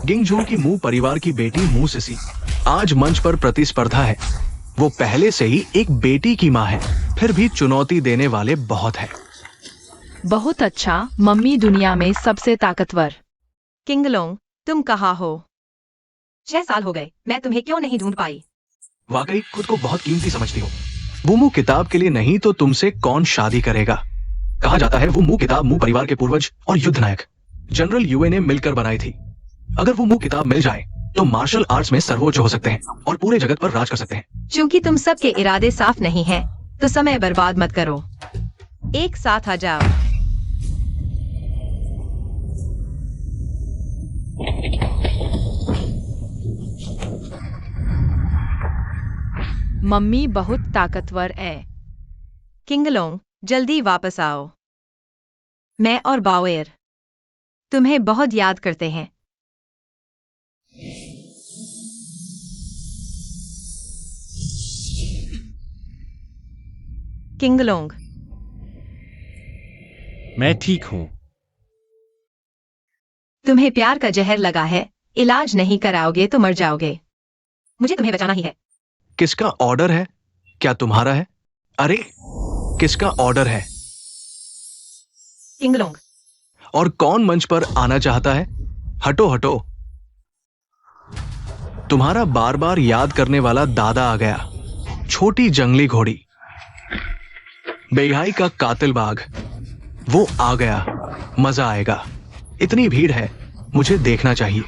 गिंगझू की मू परिवार की बेटी मू सिसी आज मंच पर प्रतिस्पर्धा है। वो पहले से ही एक बेटी की माँ है, फिर भी चुनौती देने वाले बहुत है। बहुत अच्छा मम्मी, दुनिया में सबसे ताकतवर। किंगलोंग, तुम कहाँ हो? 6 साल हो गए, मैं तुम्हें क्यों नहीं ढूंढ पाई? वाकई खुद को बहुत कीमती समझती हो। वो मू किताब के लिए नहीं तो तुमसे कौन शादी करेगा। कहा जाता है वो मू किताब मू परिवार के पूर्वज और युद्ध नायक जनरल यूए ने मिलकर बनाई थी। अगर वो मू किताब मिल जाए तो मार्शल आर्ट्स में सर्वोच्च हो सकते हैं और पूरे जगत पर राज कर सकते हैं। चूंकि तुम सबके इरादे साफ नहीं हैं, तो समय बर्बाद मत करो। एक साथ आ जाओ। मम्मी बहुत ताकतवर है। किंगलोंग, जल्दी वापस आओ। मैं और बावेर तुम्हें बहुत याद करते हैं। किंगलोंग, मैं ठीक हूँ। तुम्हें प्यार का जहर लगा है। इलाज नहीं कराओगे तो मर जाओगे। मुझे तुम्हें बचाना ही है। किसका ऑर्डर है? क्या तुम्हारा है? अरे किसका ऑर्डर है? किंगलोंग, और कौन मंच पर आना चाहता है? हटो हटो। तुम्हारा बार बार याद करने वाला दादा आ गया। छोटी जंगली घोड़ी, बेहाई का कातिल बाघ, वो आ गया। मजा आएगा। इतनी भीड़ है, मुझे देखना चाहिए।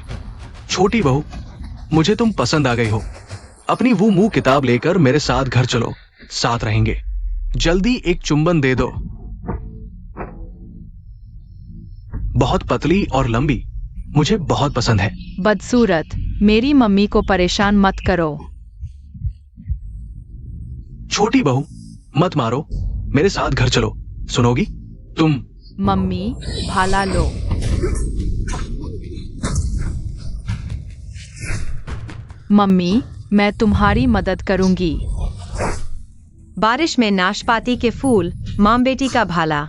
छोटी बहू, मुझे तुम पसंद आ गई हो। अपनी वो मुंह किताब लेकर मेरे साथ घर चलो, साथ रहेंगे। जल्दी एक चुंबन दे दो। बहुत पतली और लंबी, मुझे बहुत पसंद है। बदसूरत, मेरी मम्मी को परेशान मत करो। छोटी बहू, मत मारो, मेरे साथ घर चलो। सुनोगी तुम? मम्मी, भाला लो। मम्मी, मैं तुम्हारी मदद करूंगी। बारिश में नाशपाती के फूल, मां बेटी का भाला।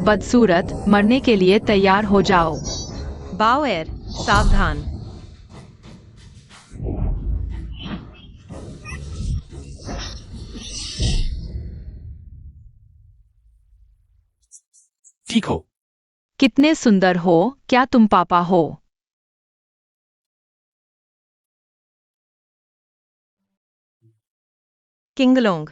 बदसूरत, मरने के लिए तैयार हो जाओ। बावेर, सावधान। ठीक हो? कितने सुंदर हो। क्या तुम पापा हो? किंगलोंग,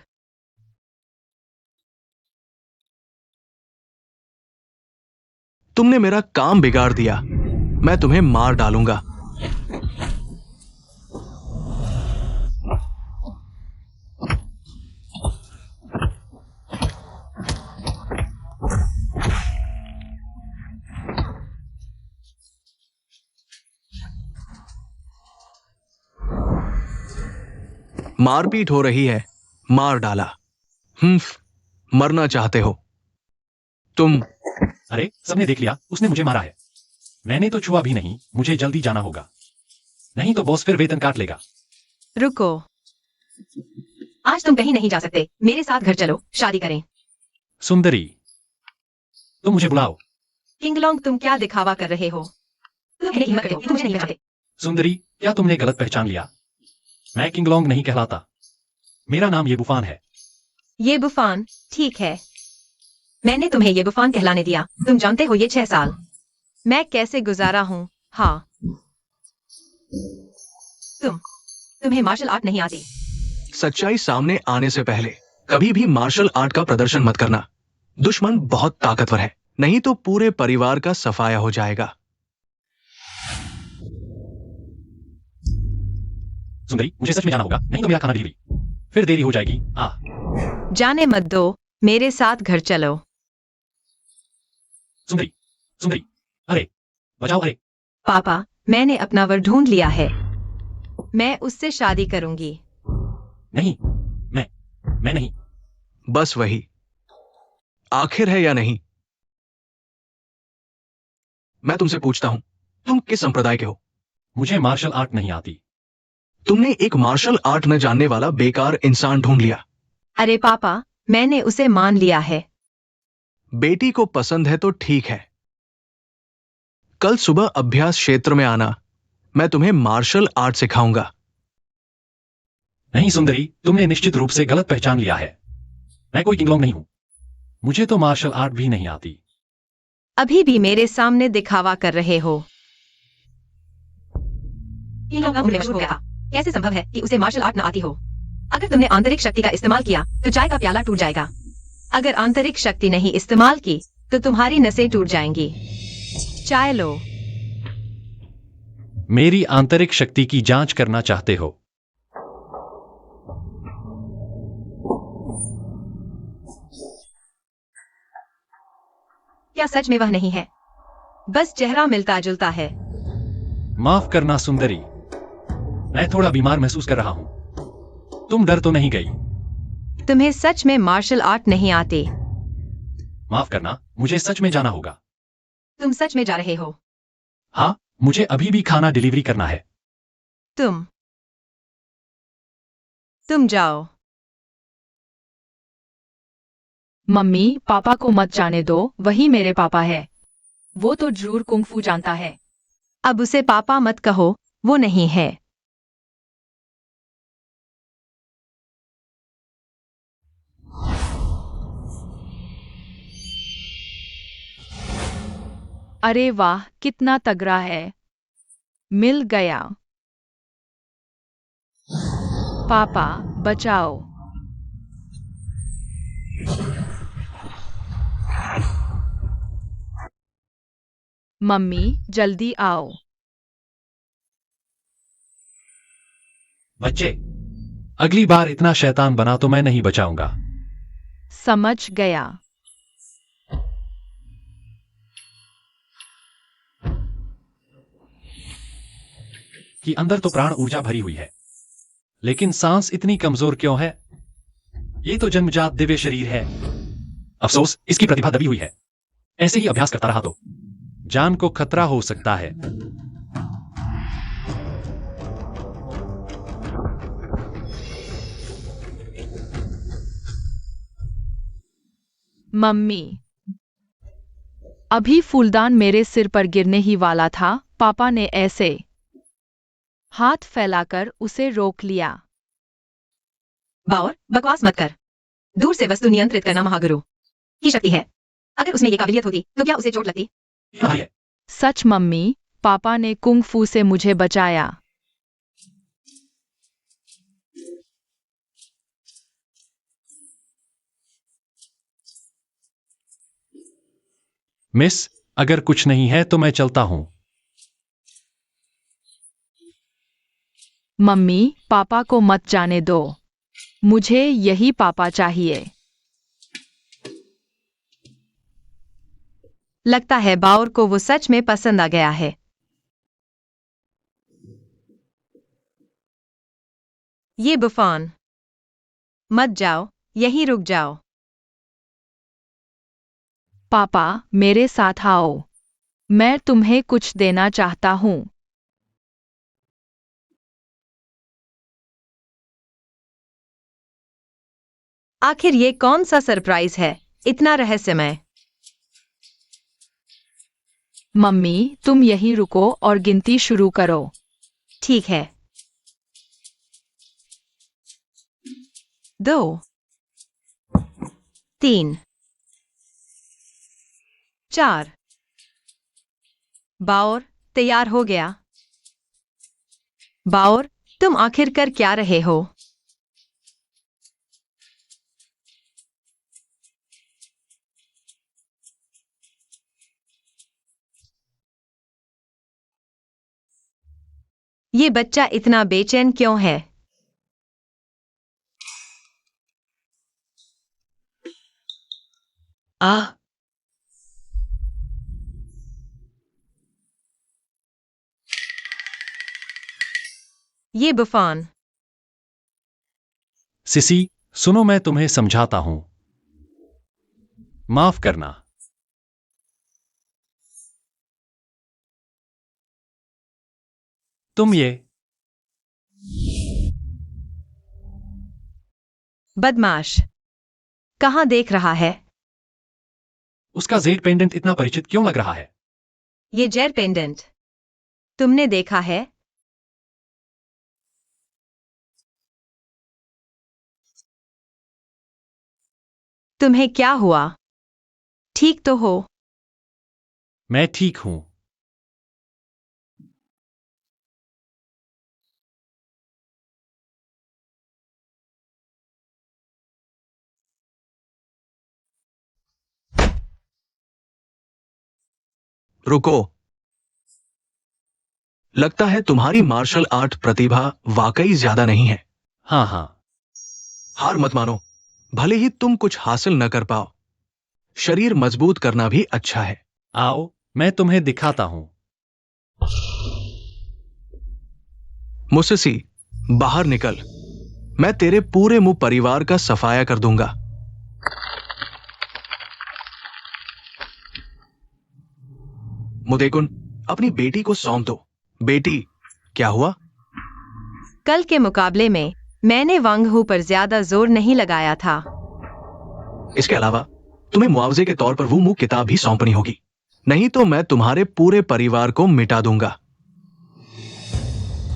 तुमने मेरा काम बिगाड़ दिया। मैं तुम्हें मार डालूंगा। मारपीट हो रही है, मार डाला। मरना चाहते हो तुम? अरे सबने देख लिया, उसने मुझे मारा है। मैंने तो छुआ भी नहीं। मुझे जल्दी जाना होगा, नहीं तो बॉस फिर वेतन काट लेगा। रुको। आज तुम कहीं नहीं जा सकते। मेरे साथ घर चलो, शादी करें। सुंदरी, तुम मुझे बुलाओ। किंगलोंग, तुम क्या दिखावा कर रहे हो? तुम कहने की हिम्मत करते हो कि तुम मुझे नहीं पहचानते। सुंदरी, क्या तुमने गलत पहचान लिया? मैं किंगलोंग नहीं कहलाता। मेरा नाम ये बुफान है। ये बुफान, ठीक है। मैंने तुम्हें ये बुफान कहलाने दिया। तुम जानते हो ये 6 साल मैं कैसे गुजारा हूँ। हाँ, तुम्हें मार्शल आर्ट नहीं आती। सच्चाई सामने आने से पहले कभी भी मार्शल आर्ट का प्रदर्शन मत करना। दुश्मन बहुत ताकतवर है, नहीं तो पूरे परिवार का सफाया हो जाएगा। सुंदरी, मुझे सच में जाना होगा, नहीं तो मेरा खाना डिलीवरी फिर देरी हो जाएगी। जाने मत दो, मेरे साथ घर चलो। सुंदरी, सुंदरी, अरे बचाओ। अरे पापा, मैंने अपना वर ढूंढ लिया है। मैं उससे शादी करूंगी। नहीं, मैं नहीं। बस वही आखिर है या नहीं? मैं तुमसे पूछता हूं, तुम किस संप्रदाय के हो? मुझे मार्शल आर्ट नहीं आती। तुमने एक मार्शल आर्ट न जानने वाला बेकार इंसान ढूंढ लिया। अरे पापा, मैंने उसे मान लिया है। बेटी को पसंद है तो ठीक है। कल सुबह अभ्यास क्षेत्र में आना, मैं तुम्हें मार्शल आर्ट सिखाऊंगा। नहीं सुंदरी, तुमने निश्चित रूप से गलत पहचान लिया है। मैं कोई किंगलोंग नहीं हूं। मुझे तो मार्शल आर्ट भी नहीं आती। अभी भी मेरे सामने दिखावा कर रहे हो। कैसे संभव है कि उसे मार्शल आर्ट न आती हो? अगर तुमने आंतरिक शक्ति का इस्तेमाल किया तो चाय का प्याला टूट जाएगा। अगर आंतरिक शक्ति नहीं इस्तेमाल की तो तुम्हारी नसें टूट जाएंगी। चाय लो। मेरी आंतरिक शक्ति की जांच करना चाहते हो? क्या सच में वह नहीं है? बस चेहरा मिलता जुलता है। माफ करना सुंदरी, मैं थोड़ा बीमार महसूस कर रहा हूं। तुम डर तो नहीं गई? तुम्हें सच में मार्शल आर्ट नहीं आते? माफ करना, मुझे सच में जाना होगा। तुम सच में जा रहे हो? हाँ, मुझे अभी भी खाना डिलीवरी करना है। तुम जाओ। मम्मी, पापा को मत जाने दो, वही मेरे पापा है। वो तो जरूर कुंग फू जानता है। अब उसे पापा मत कहो, वो नहीं है। अरे वाह, कितना तगड़ा है। मिल गया। पापा, बचाओ। मम्मी, जल्दी आओ। बच्चे, अगली बार इतना शैतान बना तो मैं नहीं बचाऊंगा। समझ गया। कि अंदर तो प्राण ऊर्जा भरी हुई है, लेकिन सांस इतनी कमजोर क्यों है? ये तो जन्मजात दिव्य शरीर है। अफसोस, इसकी प्रतिभा दबी हुई है। ऐसे ही अभ्यास करता रहा तो जान को खतरा हो सकता है। मम्मी, अभी फूलदान मेरे सिर पर गिरने ही वाला था, पापा ने ऐसे हाथ फैलाकर उसे रोक लिया। बावर, बकवास मत कर। दूर से वस्तु नियंत्रित करना महागुरु की शक्ति है। अगर उसमें ये काबिलियत होती तो क्या उसे चोट लगती? हाँ, ये सच मम्मी, पापा ने कुंग फू से मुझे बचाया। मिस, अगर कुछ नहीं है तो मैं चलता हूं। मम्मी, पापा को मत जाने दो। मुझे यही पापा चाहिए। लगता है बावर को वो सच में पसंद आ गया है। ये बुफान, मत जाओ, यहीं रुक जाओ। पापा, मेरे साथ आओ। मैं तुम्हें कुछ देना चाहता हूँ। आखिर ये कौन सा सरप्राइज है, इतना रहस्यमय? मम्मी, तुम यहीं रुको और गिनती शुरू करो। ठीक है। 2, 3, 4। बावर, तैयार हो गया। बावर, तुम आखिर कर क्या रहे हो? ये बच्चा इतना बेचैन क्यों है? आ ये बुफान। सिसी, सुनो, मैं तुम्हें समझाता हूं। माफ करना। तुम ये बदमाश कहाँ देख रहा है? उसका जेड पेंडेंट इतना परिचित क्यों लग रहा है? ये जेड पेंडेंट तुमने देखा है? तुम्हें क्या हुआ? ठीक तो हो? मैं ठीक हूं। रुको। लगता है तुम्हारी मार्शल आर्ट प्रतिभा वाकई ज्यादा नहीं है। हाँ हाँ, हार मत मानो। भले ही तुम कुछ हासिल न कर पाओ, शरीर मजबूत करना भी अच्छा है। आओ मैं तुम्हें दिखाता हूं। मुससी, बाहर निकल। मैं तेरे पूरे मुंह परिवार का सफाया कर दूंगा। मुदेकुन, अपनी बेटी को सौंप दो। बेटी, क्या हुआ? कल के मुकाबले में मैंने वांग हू पर ज्यादा जोर नहीं लगाया था। इसके अलावा तुम्हें मुआवजे के तौर पर वो मुंह किताब भी सौंपनी होगी, नहीं तो मैं तुम्हारे पूरे परिवार को मिटा दूंगा।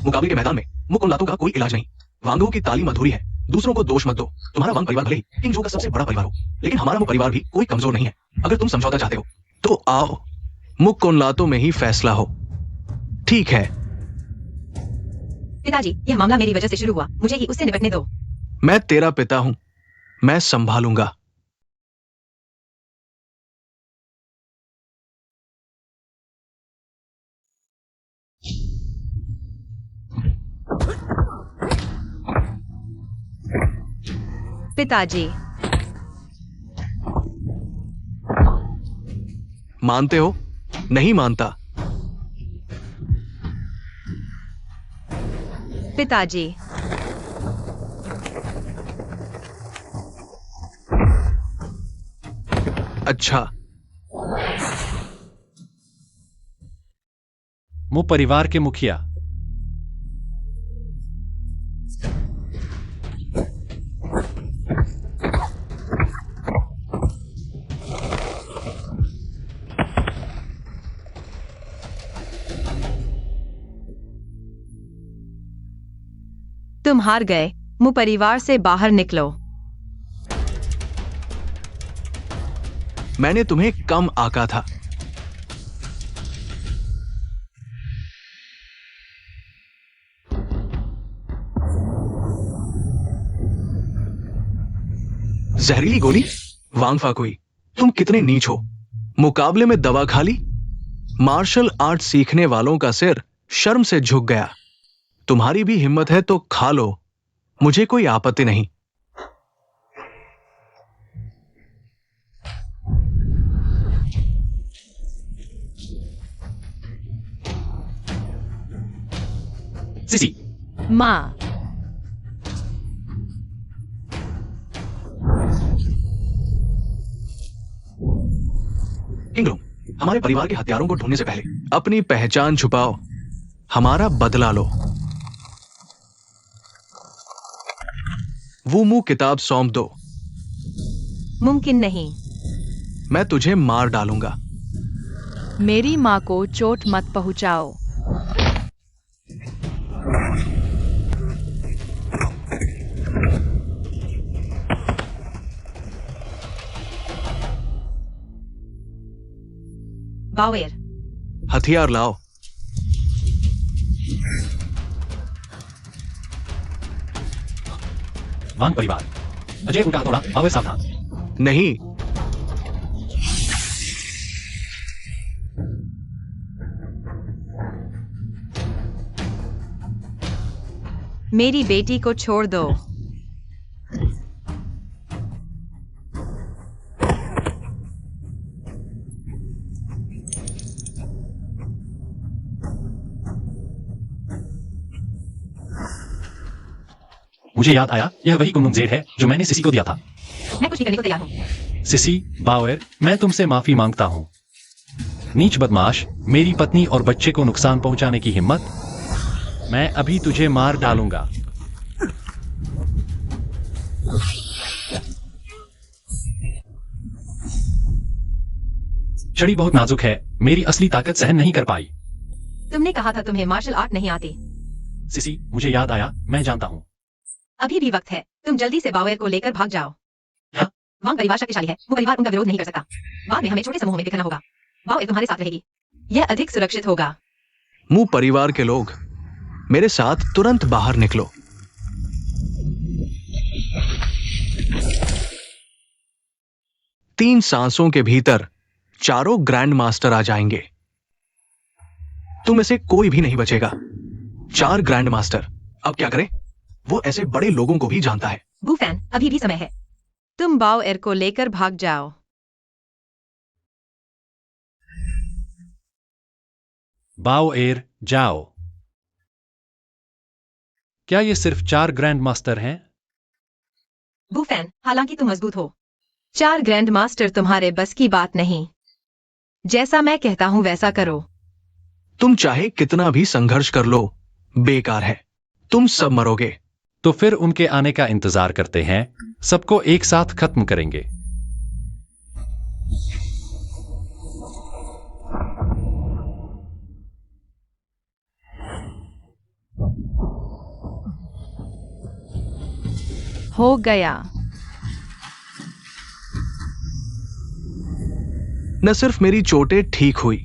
मुकाबले के मैदान में मुकुन लातों का कोई इलाज नहीं। वांगो की तालीम अधूरी है। दूसरों को दोष मत दो। तुम्हारा वांग परिवार भले ही किंग जो का सबसे बड़ा परिवार हो, लेकिन हमारा वो परिवार भी कोई कमजोर नहीं है। अगर तुम समझौता चाहते हो तो आओ, मुकुन लातों में ही फैसला हो। ठीक है। पिताजी, यह मामला मेरी वजह से शुरू हुआ, मुझे ही उससे निपटने दो। मैं तेरा पिता हूं, मैं संभालूंगा। पिताजी, मानते हो? नहीं मानता। पिताजी, अच्छा, मु परिवार के मुखिया। तुम हार गए। मु परिवार से बाहर निकलो। मैंने तुम्हें कम आका था। जहरीली गोली? वांग फाकुई, तुम कितने नीच हो। मुकाबले में दवा खा ली? मार्शल आर्ट सीखने वालों का सिर शर्म से झुक गया। तुम्हारी भी हिम्मत है तो खा लो, मुझे कोई आपत्ति नहीं। सिसी, माँ, किंगडम, हमारे परिवार के हथियारों को ढूंढने से पहले अपनी पहचान छुपाओ, हमारा बदला लो। वो मुंह किताब सौंप दो। मुमकिन नहीं। मैं तुझे मार डालूंगा। मेरी माँ को चोट मत पहुँचाओ। बावेर, हथियार लाओ। वांग परिवार। अजय उनका हथौड़ा, बावेर सावधान। नहीं, मेरी बेटी को छोड़ दो। मुझे याद आया, यह वही कुंदन जेड है जो मैंने सिसी को दिया था। मैं कुछ भी करने को तैयार हूँ। सिसी, बावेर, मैं तुमसे माफी मांगता हूं। नीच बदमाश, मेरी पत्नी और बच्चे को नुकसान पहुंचाने की हिम्मत। मैं अभी तुझे मार डालूंगा। छड़ी बहुत नाजुक है, मेरी असली ताकत सहन नहीं कर पाई। तुमने कहा था तुम्हें मार्शल आर्ट नहीं आती। सिसी, मुझे याद आया, मैं जानता हूँ। अभी भी वक्त है, तुम जल्दी से बाओएर को लेकर भाग जाओ। हाँ? वांग परिवार शक्तिशाली है, वो परिवार उनका विरोध नहीं कर सकता। बाद में हमें छोटे समूह में दिखना होगा। बाओएर तुम्हारे साथ रहेगी, यह अधिक सुरक्षित होगा। मू परिवार के लोग, मेरे साथ तुरंत बाहर निकलो। तीन सांसों के भीतर चारों ग्रैंड मास्टर आ जाएंगे। तुम में से कोई भी नहीं बचेगा। 4 ग्रैंड मास्टर। अब क्या करें? वो ऐसे बड़े लोगों को भी जानता है। वुफैन, अभी भी समय है। तुम बाओएर को लेकर भाग जाओ। बाओएर, जाओ। क्या ये सिर्फ 4 ग्रैंड मास्टर हैं? वुफैन, हालांकि तुम मजबूत हो, 4 ग्रैंड मास्टर तुम्हारे बस की बात नहीं। जैसा मैं कहता हूं वैसा करो। तुम चाहे कितना भी संघर्ष कर लो, बेकार है। तुम सब मरोगे। तो फिर उनके आने का इंतजार करते हैं, सबको एक साथ खत्म करेंगे। हो गया। न सिर्फ मेरी चोटें ठीक हुई,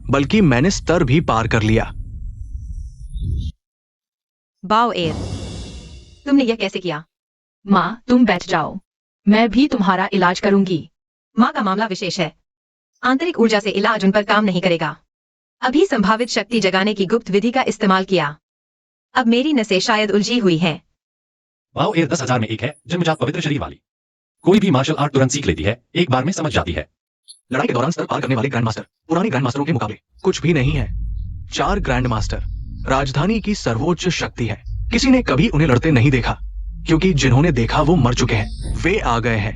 बल्कि मैंने स्तर भी पार कर लिया। बाओएर, तुमने यह कैसे किया? माँ, तुम बैठ जाओ, मैं भी तुम्हारा इलाज करूंगी। माँ का मामला विशेष है। आंतरिक ऊर्जा से इलाज उन पर काम नहीं करेगा। अभी संभावित शक्ति जगाने की गुप्त विधि का इस्तेमाल किया। अब मेरी नसें शायद उलझी हुई हैं। बाओएर 10,000 में एक है, जन्मजात पवित्र शरीर वाली। कोई भी मार्शल आर्ट तुरंत सीख लेती है, एक बार में समझ जाती है। लड़ाई के दौरान स्तर पार करने वाले ग्रैंड मास्टर पुराने ग्रैंड मास्टरों के मुकाबले कुछ भी नहीं है। 4 ग्रैंड मास्टर राजधानी की सर्वोच्च शक्ति है। किसी ने कभी उन्हें लड़ते नहीं देखा, क्योंकि जिन्होंने देखा वो मर चुके हैं। वे आ गए हैं।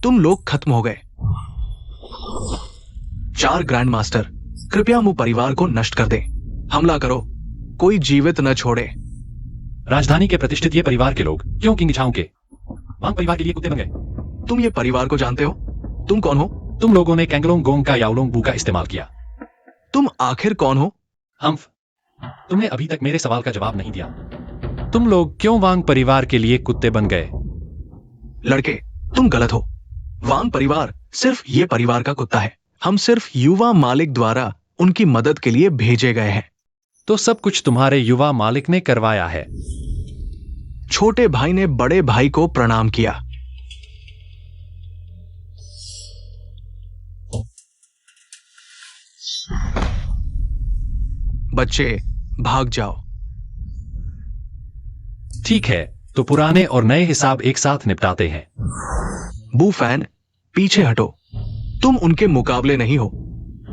तुम लोग खत्म हो गए। 4 ग्रैंड मास्टर, कृपया मु परिवार को नष्ट कर दें। हमला करो, कोई जीवित न छोड़े। राजधानी के प्रतिष्ठित ये परिवार के लोग क्यों किंग झाओ के वांग परिवार के लिए कुत्ते बन गए? तुम ये परिवार को जानते हो? तुम कौन हो? तुम लोगों ने कैंगलोंग गोंग का याओलोंग बू का इस्तेमाल किया। तुम आखिर कौन हो? हम्फ, तुमने अभी तक मेरे सवाल का जवाब नहीं दिया। तुम लोग क्यों वांग परिवार के लिए कुत्ते बन गए? लड़के, तुम गलत हो। वांग परिवार सिर्फ ये परिवार का कुत्ता है। हम सिर्फ युवा मालिक द्वारा उनकी मदद के लिए भेजे गए हैं। तो सब कुछ तुम्हारे युवा मालिक ने करवाया है। छोटे भाई ने बड़े भाई को प्रणाम किया। बच्चे, भाग जाओ। ठीक है, तो पुराने और नए हिसाब एक साथ निपटाते हैं। वुफैन, पीछे हटो। तुम उनके मुकाबले नहीं हो।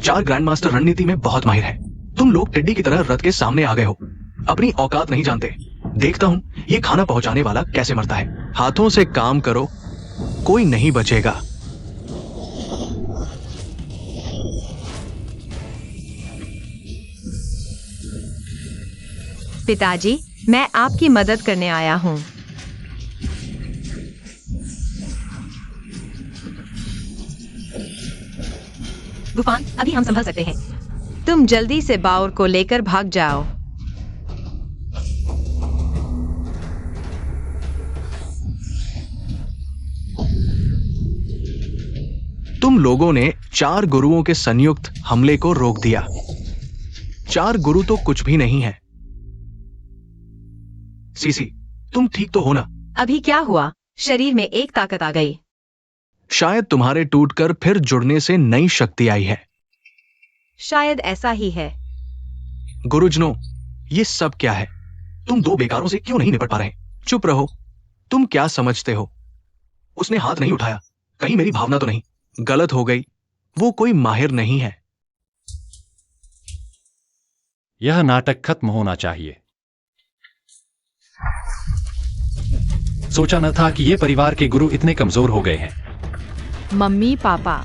4 ग्रैंड मास्टर रणनीति में बहुत माहिर है। तुम लोग टिड्डी की तरह रथ के सामने आ गए हो। अपनी औकात नहीं जानते। देखता हूं ये खाना पहुंचाने वाला कैसे मरता है। हाथों से काम करो, कोई नहीं बचेगा। पिताजी, मैं आपकी मदद करने आया हूँ। वुफान, अभी हम संभल सकते हैं। तुम जल्दी से बाओएर को लेकर भाग जाओ। तुम लोगों ने 4 गुरुओं के संयुक्त हमले को रोक दिया। 4 गुरु तो कुछ भी नहीं है। सीसी, तुम ठीक तो हो ना? अभी क्या हुआ? शरीर में एक ताकत आ गई। शायद तुम्हारे टूटकर फिर जुड़ने से नई शक्ति आई है। शायद ऐसा ही है। गुरुजनों, ये सब क्या है? तुम 2 बेकारों से क्यों नहीं निपट पा रहे? चुप रहो। तुम क्या समझते हो? उसने हाथ नहीं उठाया। कहीं मेरी भावना तो नहीं गलत हो गई? वो कोई माहिर नहीं है। यह नाटक खत्म होना चाहिए। सोचा न था कि ये परिवार के गुरु इतने कमजोर हो गए हैं। मम्मी पापा,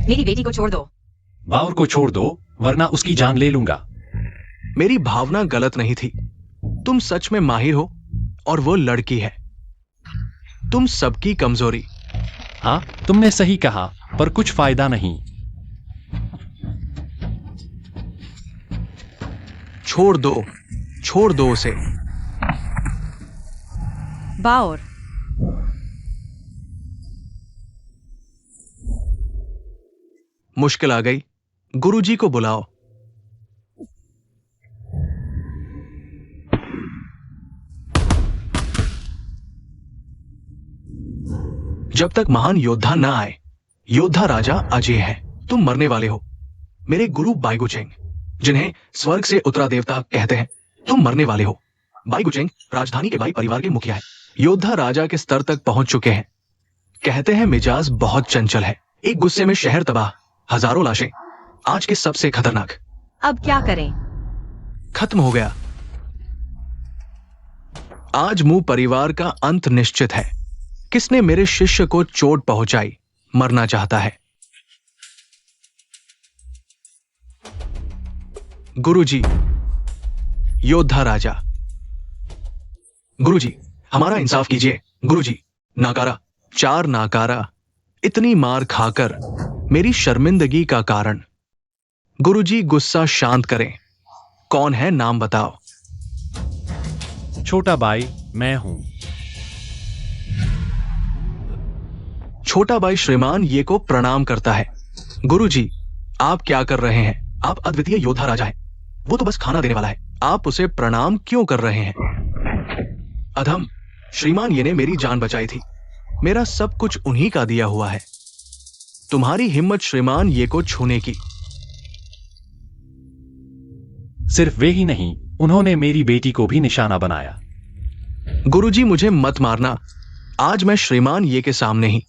मेरी बेटी को छोड़ दो। बाउर को छोड़ दो, वरना उसकी जान ले लूंगा। मेरी भावना गलत नहीं थी। तुम सच में माहिर हो और वो लड़की है। तुम सबकी कमजोरी। हाँ, तुमने सही कहा, पर कुछ फायदा नहीं। छोड़ दो उसे। बाउर, मुश्किल आ गई। गुरुजी को बुलाओ। जब तक महान योद्धा ना आए, योद्धा राजा अजय है। तुम मरने वाले हो। मेरे गुरु बाइगुचेंग, जिन्हें स्वर्ग से उतरा देवता कहते हैं, तुम मरने वाले हो। बाइगुचेंग राजधानी के बाई परिवार के मुखिया है। योद्धा राजा के स्तर तक पहुंच चुके हैं। कहते हैं मिजाज बहुत चंचल है। एक गुस्से में शहर तबाह, हजारों लाशें। आज के सबसे खतरनाक। अब क्या करें? खत्म हो गया। आज मू परिवार का अंत निश्चित है। किसने मेरे शिष्य को चोट पहुंचाई, मरना चाहता है। गुरुजी, योद्धा राजा। गुरुजी, हमारा इंसाफ कीजिए। गुरुजी, नाकारा, 4 नाकारा, इतनी मार खाकर मेरी शर्मिंदगी का कारण। गुरुजी, गुस्सा शांत करें। कौन है, नाम बताओ। छोटा भाई, मैं हूं। छोटा भाई श्रीमान ये को प्रणाम करता है। गुरुजी, आप क्या कर रहे हैं? आप अद्वितीय योद्धा राजा हैं। वो तो बस खाना देने वाला है। आप उसे प्रणाम क्यों कर रहे हैं? अधम, श्रीमान ये ने मेरी जान बचाई थी। मेरा सब कुछ उन्हीं का दिया हुआ है। तुम्हारी हिम्मत श्रीमान ये को छूने की। सिर्फ वे ही नहीं, उन्होंने मेरी बेटी को भी निशाना बनाया। गुरुजी, मुझे मत मारना। आज मैं श्रीमान ये के सामने ही।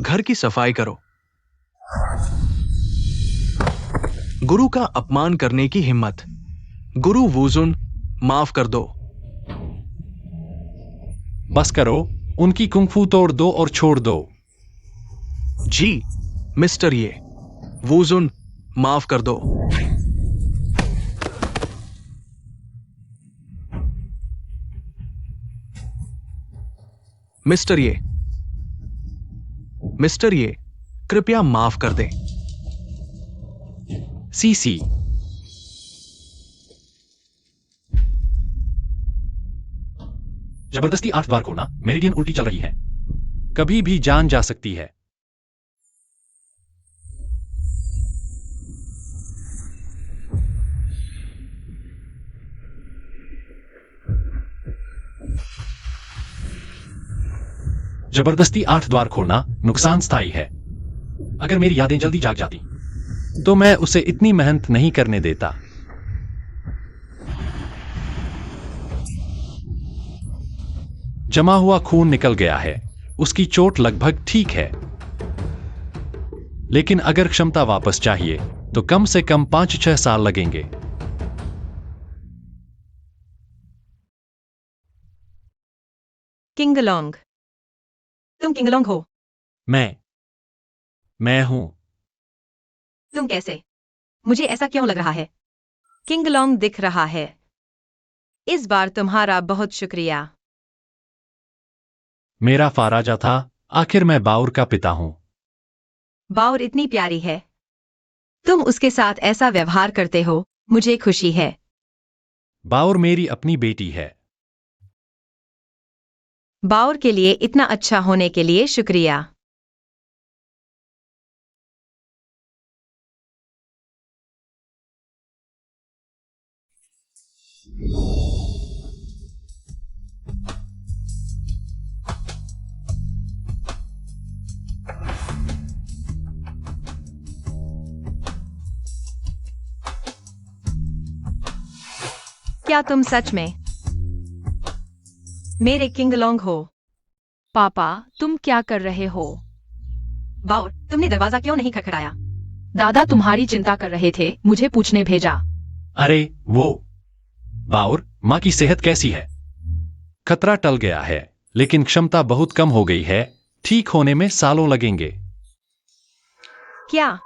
घर की सफाई करो। गुरु का अपमान करने की हिम्मत। गुरु वूजुन, माफ कर दो। बस करो, उनकी कुंफू तोड़ दो और छोड़ दो। जी मिस्टर ये, वूजुन, माफ कर दो। मिस्टर ये, कृपया माफ कर दें। सीसी, जबरदस्ती 8 बार खोलना। मेरिडियन उल्टी चल रही है। कभी भी जान जा सकती है। जबरदस्ती 8 द्वार खोलना नुकसान स्थायी है। अगर मेरी यादें जल्दी जाग जाती तो मैं उसे इतनी मेहनत नहीं करने देता। जमा हुआ खून निकल गया है। उसकी चोट लगभग ठीक है, लेकिन अगर क्षमता वापस चाहिए तो कम से कम 5-6 साल लगेंगे। किंगलोंग, तुम किंगलोंग हो? मैं हूं। तुम कैसे? मुझे ऐसा क्यों लग रहा है? किंगलोंग दिख रहा है। इस बार तुम्हारा बहुत शुक्रिया। मेरा फाराजा था। आखिर मैं बाउर का पिता हूं। बाउर इतनी प्यारी है। तुम उसके साथ ऐसा व्यवहार करते हो, मुझे खुशी है। बाउर मेरी अपनी बेटी है। बाउर के लिए इतना अच्छा होने के लिए शुक्रिया। क्या तुम सच में मेरे किंगलोंग हो? पापा, तुम क्या कर रहे हो? बाउर, तुमने दरवाजा क्यों नहीं खटखटाया? दादा तुम्हारी चिंता कर रहे थे, मुझे पूछने भेजा। अरे वो बाउर, मां की सेहत कैसी है? खतरा टल गया है, लेकिन क्षमता बहुत कम हो गई है। ठीक होने में सालों लगेंगे। क्या?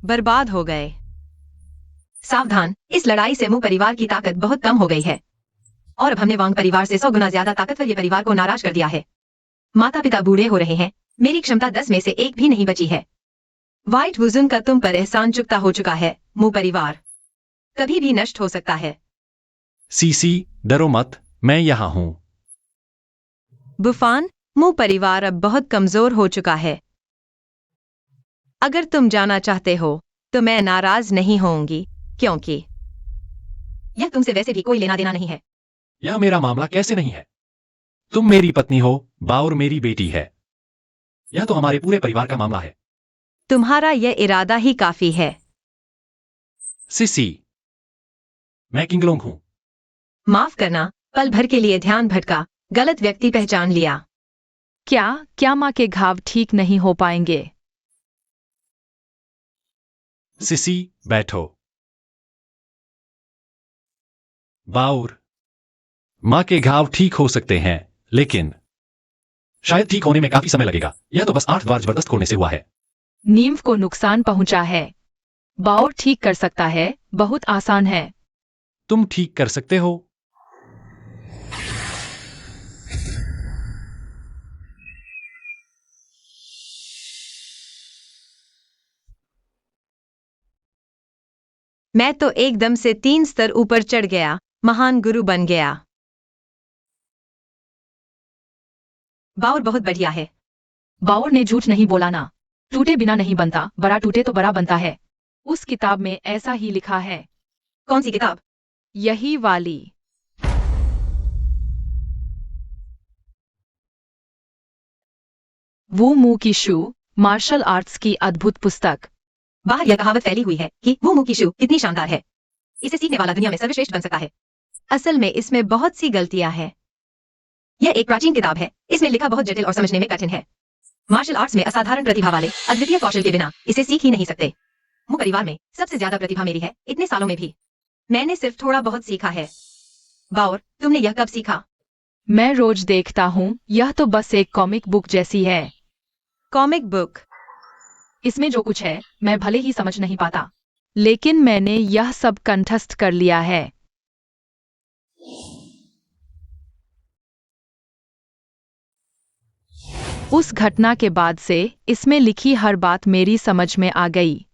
बर्बाद हो गए। सावधान, इस लड़ाई से मू परिवार की ताकत बहुत कम हो गई है और अब हमने वांग परिवार से 100 गुना ज्यादा ताकतवर ये परिवार को नाराज कर दिया है। माता पिता बूढ़े हो रहे हैं, मेरी क्षमता 10 में से 1 भी नहीं बची है। व्हाइट वुजन का तुम पर एहसान चुकता हो चुका है। मू परिवार कभी भी नष्ट हो सकता है। सीसी, डरो मत, मैं यहाँ हूँ। बुफान, मू परिवार अब बहुत कमजोर हो चुका है। अगर तुम जाना चाहते हो तो मैं नाराज नहीं होऊंगी, क्योंकि यह तुमसे वैसे भी कोई लेना देना नहीं है। यह मेरा मामला कैसे नहीं है? तुम मेरी पत्नी हो, बाउर मेरी बेटी है। यह तो हमारे पूरे परिवार का मामला है। तुम्हारा यह इरादा ही काफी है। सिसी, मैं किंगलोंग हूँ। माफ करना, पल भर के लिए ध्यान भटका, गलत व्यक्ति पहचान लिया। क्या माँ के घाव ठीक नहीं हो पाएंगे? सिसी, बैठो। बाउर, माँ के घाव ठीक हो सकते हैं, लेकिन शायद ठीक होने में काफी समय लगेगा। यह तो बस 8 द्वार जबरदस्त खोलने से हुआ है। नींव को नुकसान पहुंचा है। बाउर ठीक कर सकता है, बहुत आसान है। तुम ठीक कर सकते हो। मैं तो एकदम से 3 स्तर ऊपर चढ़ गया, महान गुरु बन गया। बाउर बहुत बढ़िया है। बाउर ने झूठ नहीं बोला ना। टूटे बिना नहीं बनता, बड़ा टूटे तो बड़ा बनता है। उस किताब में ऐसा ही लिखा है। कौन सी किताब? यही वाली। वो मू की शू, मार्शल आर्ट्स की अद्भुत पुस्तक। बाहर यह कहावत फैली हुई है कि वो मुकीशु कितनी शानदार है, इसे सीखने वाला दुनिया में सर्वश्रेष्ठ बन सकता है। असल में इसमें बहुत सी गलतियां हैं। यह एक प्राचीन किताब है, इसमें लिखा बहुत जटिल और समझने में कठिन है। मार्शल आर्ट्स में असाधारण प्रतिभा वाले अद्वितीय कौशल के बिना इसे सीख ही नहीं सकते। मु परिवार में सबसे ज्यादा प्रतिभा मेरी है, इतने सालों में भी मैंने सिर्फ थोड़ा बहुत सीखा है। बाउर, तुमने यह कब सीखा? मैं रोज देखता हूँ, यह तो बस एक कॉमिक बुक जैसी है। Comic book? इसमें जो कुछ है मैं भले ही समझ नहीं पाता, लेकिन मैंने यह सब कंठस्थ कर लिया है। उस घटना के बाद से इसमें लिखी हर बात मेरी समझ में आ गई।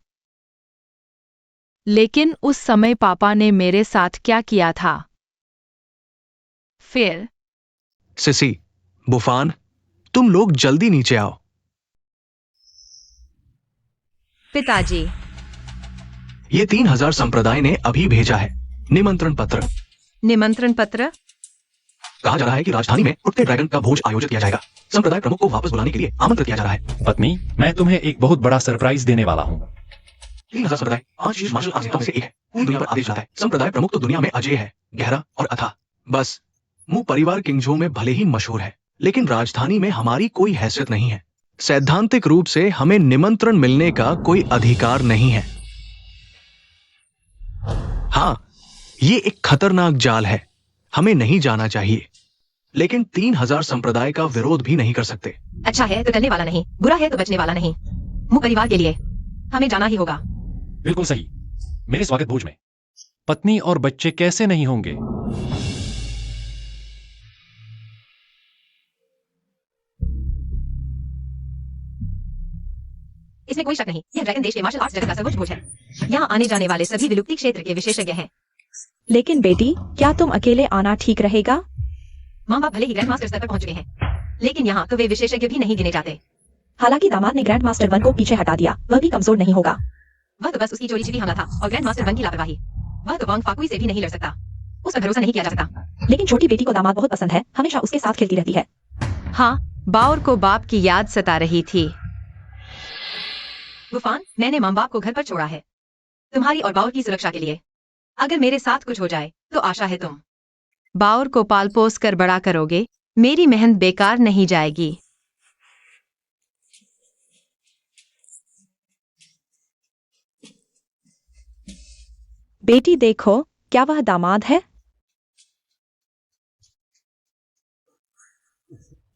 लेकिन उस समय पापा ने मेरे साथ क्या किया था? फिर सिसी, बुफान, तुम लोग जल्दी नीचे आओ। पिताजी, ये 3000 संप्रदाय ने अभी भेजा है निमंत्रण पत्र। निमंत्रण पत्र? कहा जा रहा है कि राजधानी में उठते ड्रैगन का भोज आयोजित किया जाएगा। संप्रदाय प्रमुख को वापस बुलाने के लिए आमंत्रित किया जा रहा है। पत्नी, मैं तुम्हें एक बहुत बड़ा सरप्राइज देने वाला हूँ। 3000 संप्रदाय 5 शीर्ष मार्शल आर्ट में से एक है। पूरी दुनिया पर आदेश जाता है। संप्रदाय प्रमुख तो दुनिया में अजय है, गहरा और अथाह। बस मू परिवार किंगझो में भले ही मशहूर है, लेकिन राजधानी में हमारी कोई हैसियत नहीं है। सैद्धांतिक रूप से हमें निमंत्रण मिलने का कोई अधिकार नहीं है। हाँ, ये एक खतरनाक जाल है, हमें नहीं जाना चाहिए, लेकिन 3000 संप्रदाय का विरोध भी नहीं कर सकते। अच्छा है तो डरने वाला नहीं, बुरा है तो बचने वाला नहीं। मु परिवार के लिए हमें जाना ही होगा। बिल्कुल सही। मेरे स्वागत भोज में पत्नी और बच्चे कैसे नहीं होंगे? इसमें कोई शक नहीं, यह ड्रैगन देश के मार्शल आर्ट्स जगत का सर्वोच्च भोज है। यहाँ आने जाने वाले सभी विलुप्ति क्षेत्र के विशेषज्ञ हैं। लेकिन बेटी, क्या तुम अकेले आना ठीक रहेगा? माँ बाप भले ही ग्रैंड मास्टर स्तर पर पहुंच चुके हैं, लेकिन यहाँ तो वे विशेषज्ञ भी नहीं गिने जाते। हालांकि दामाद ने ग्रैंड मास्टर 1 को पीछे हटा दिया, वह भी कमजोर नहीं होगा। वह तो बस उसकी चोरी छिपी हमला था और ग्रैंड मास्टर 1 की लापरवाही। वह तो वांग फाकुई से भी नहीं लड़ सकता, उस पर भरोसा नहीं किया जा सकता। लेकिन छोटी बेटी को दामाद बहुत पसंद है, हमेशा उसके साथ खेलती रहती है। हाँ, बाउर को बाप की याद सता रही थी। बुफान, मैंने माँ बाप को घर पर छोड़ा है, तुम्हारी और बाउर की सुरक्षा के लिए। अगर मेरे साथ कुछ हो जाए तो आशा है तुम बाउर को पाल पोस कर बड़ा करोगे, मेरी मेहनत बेकार नहीं जाएगी। बेटी देखो, क्या वह दामाद है?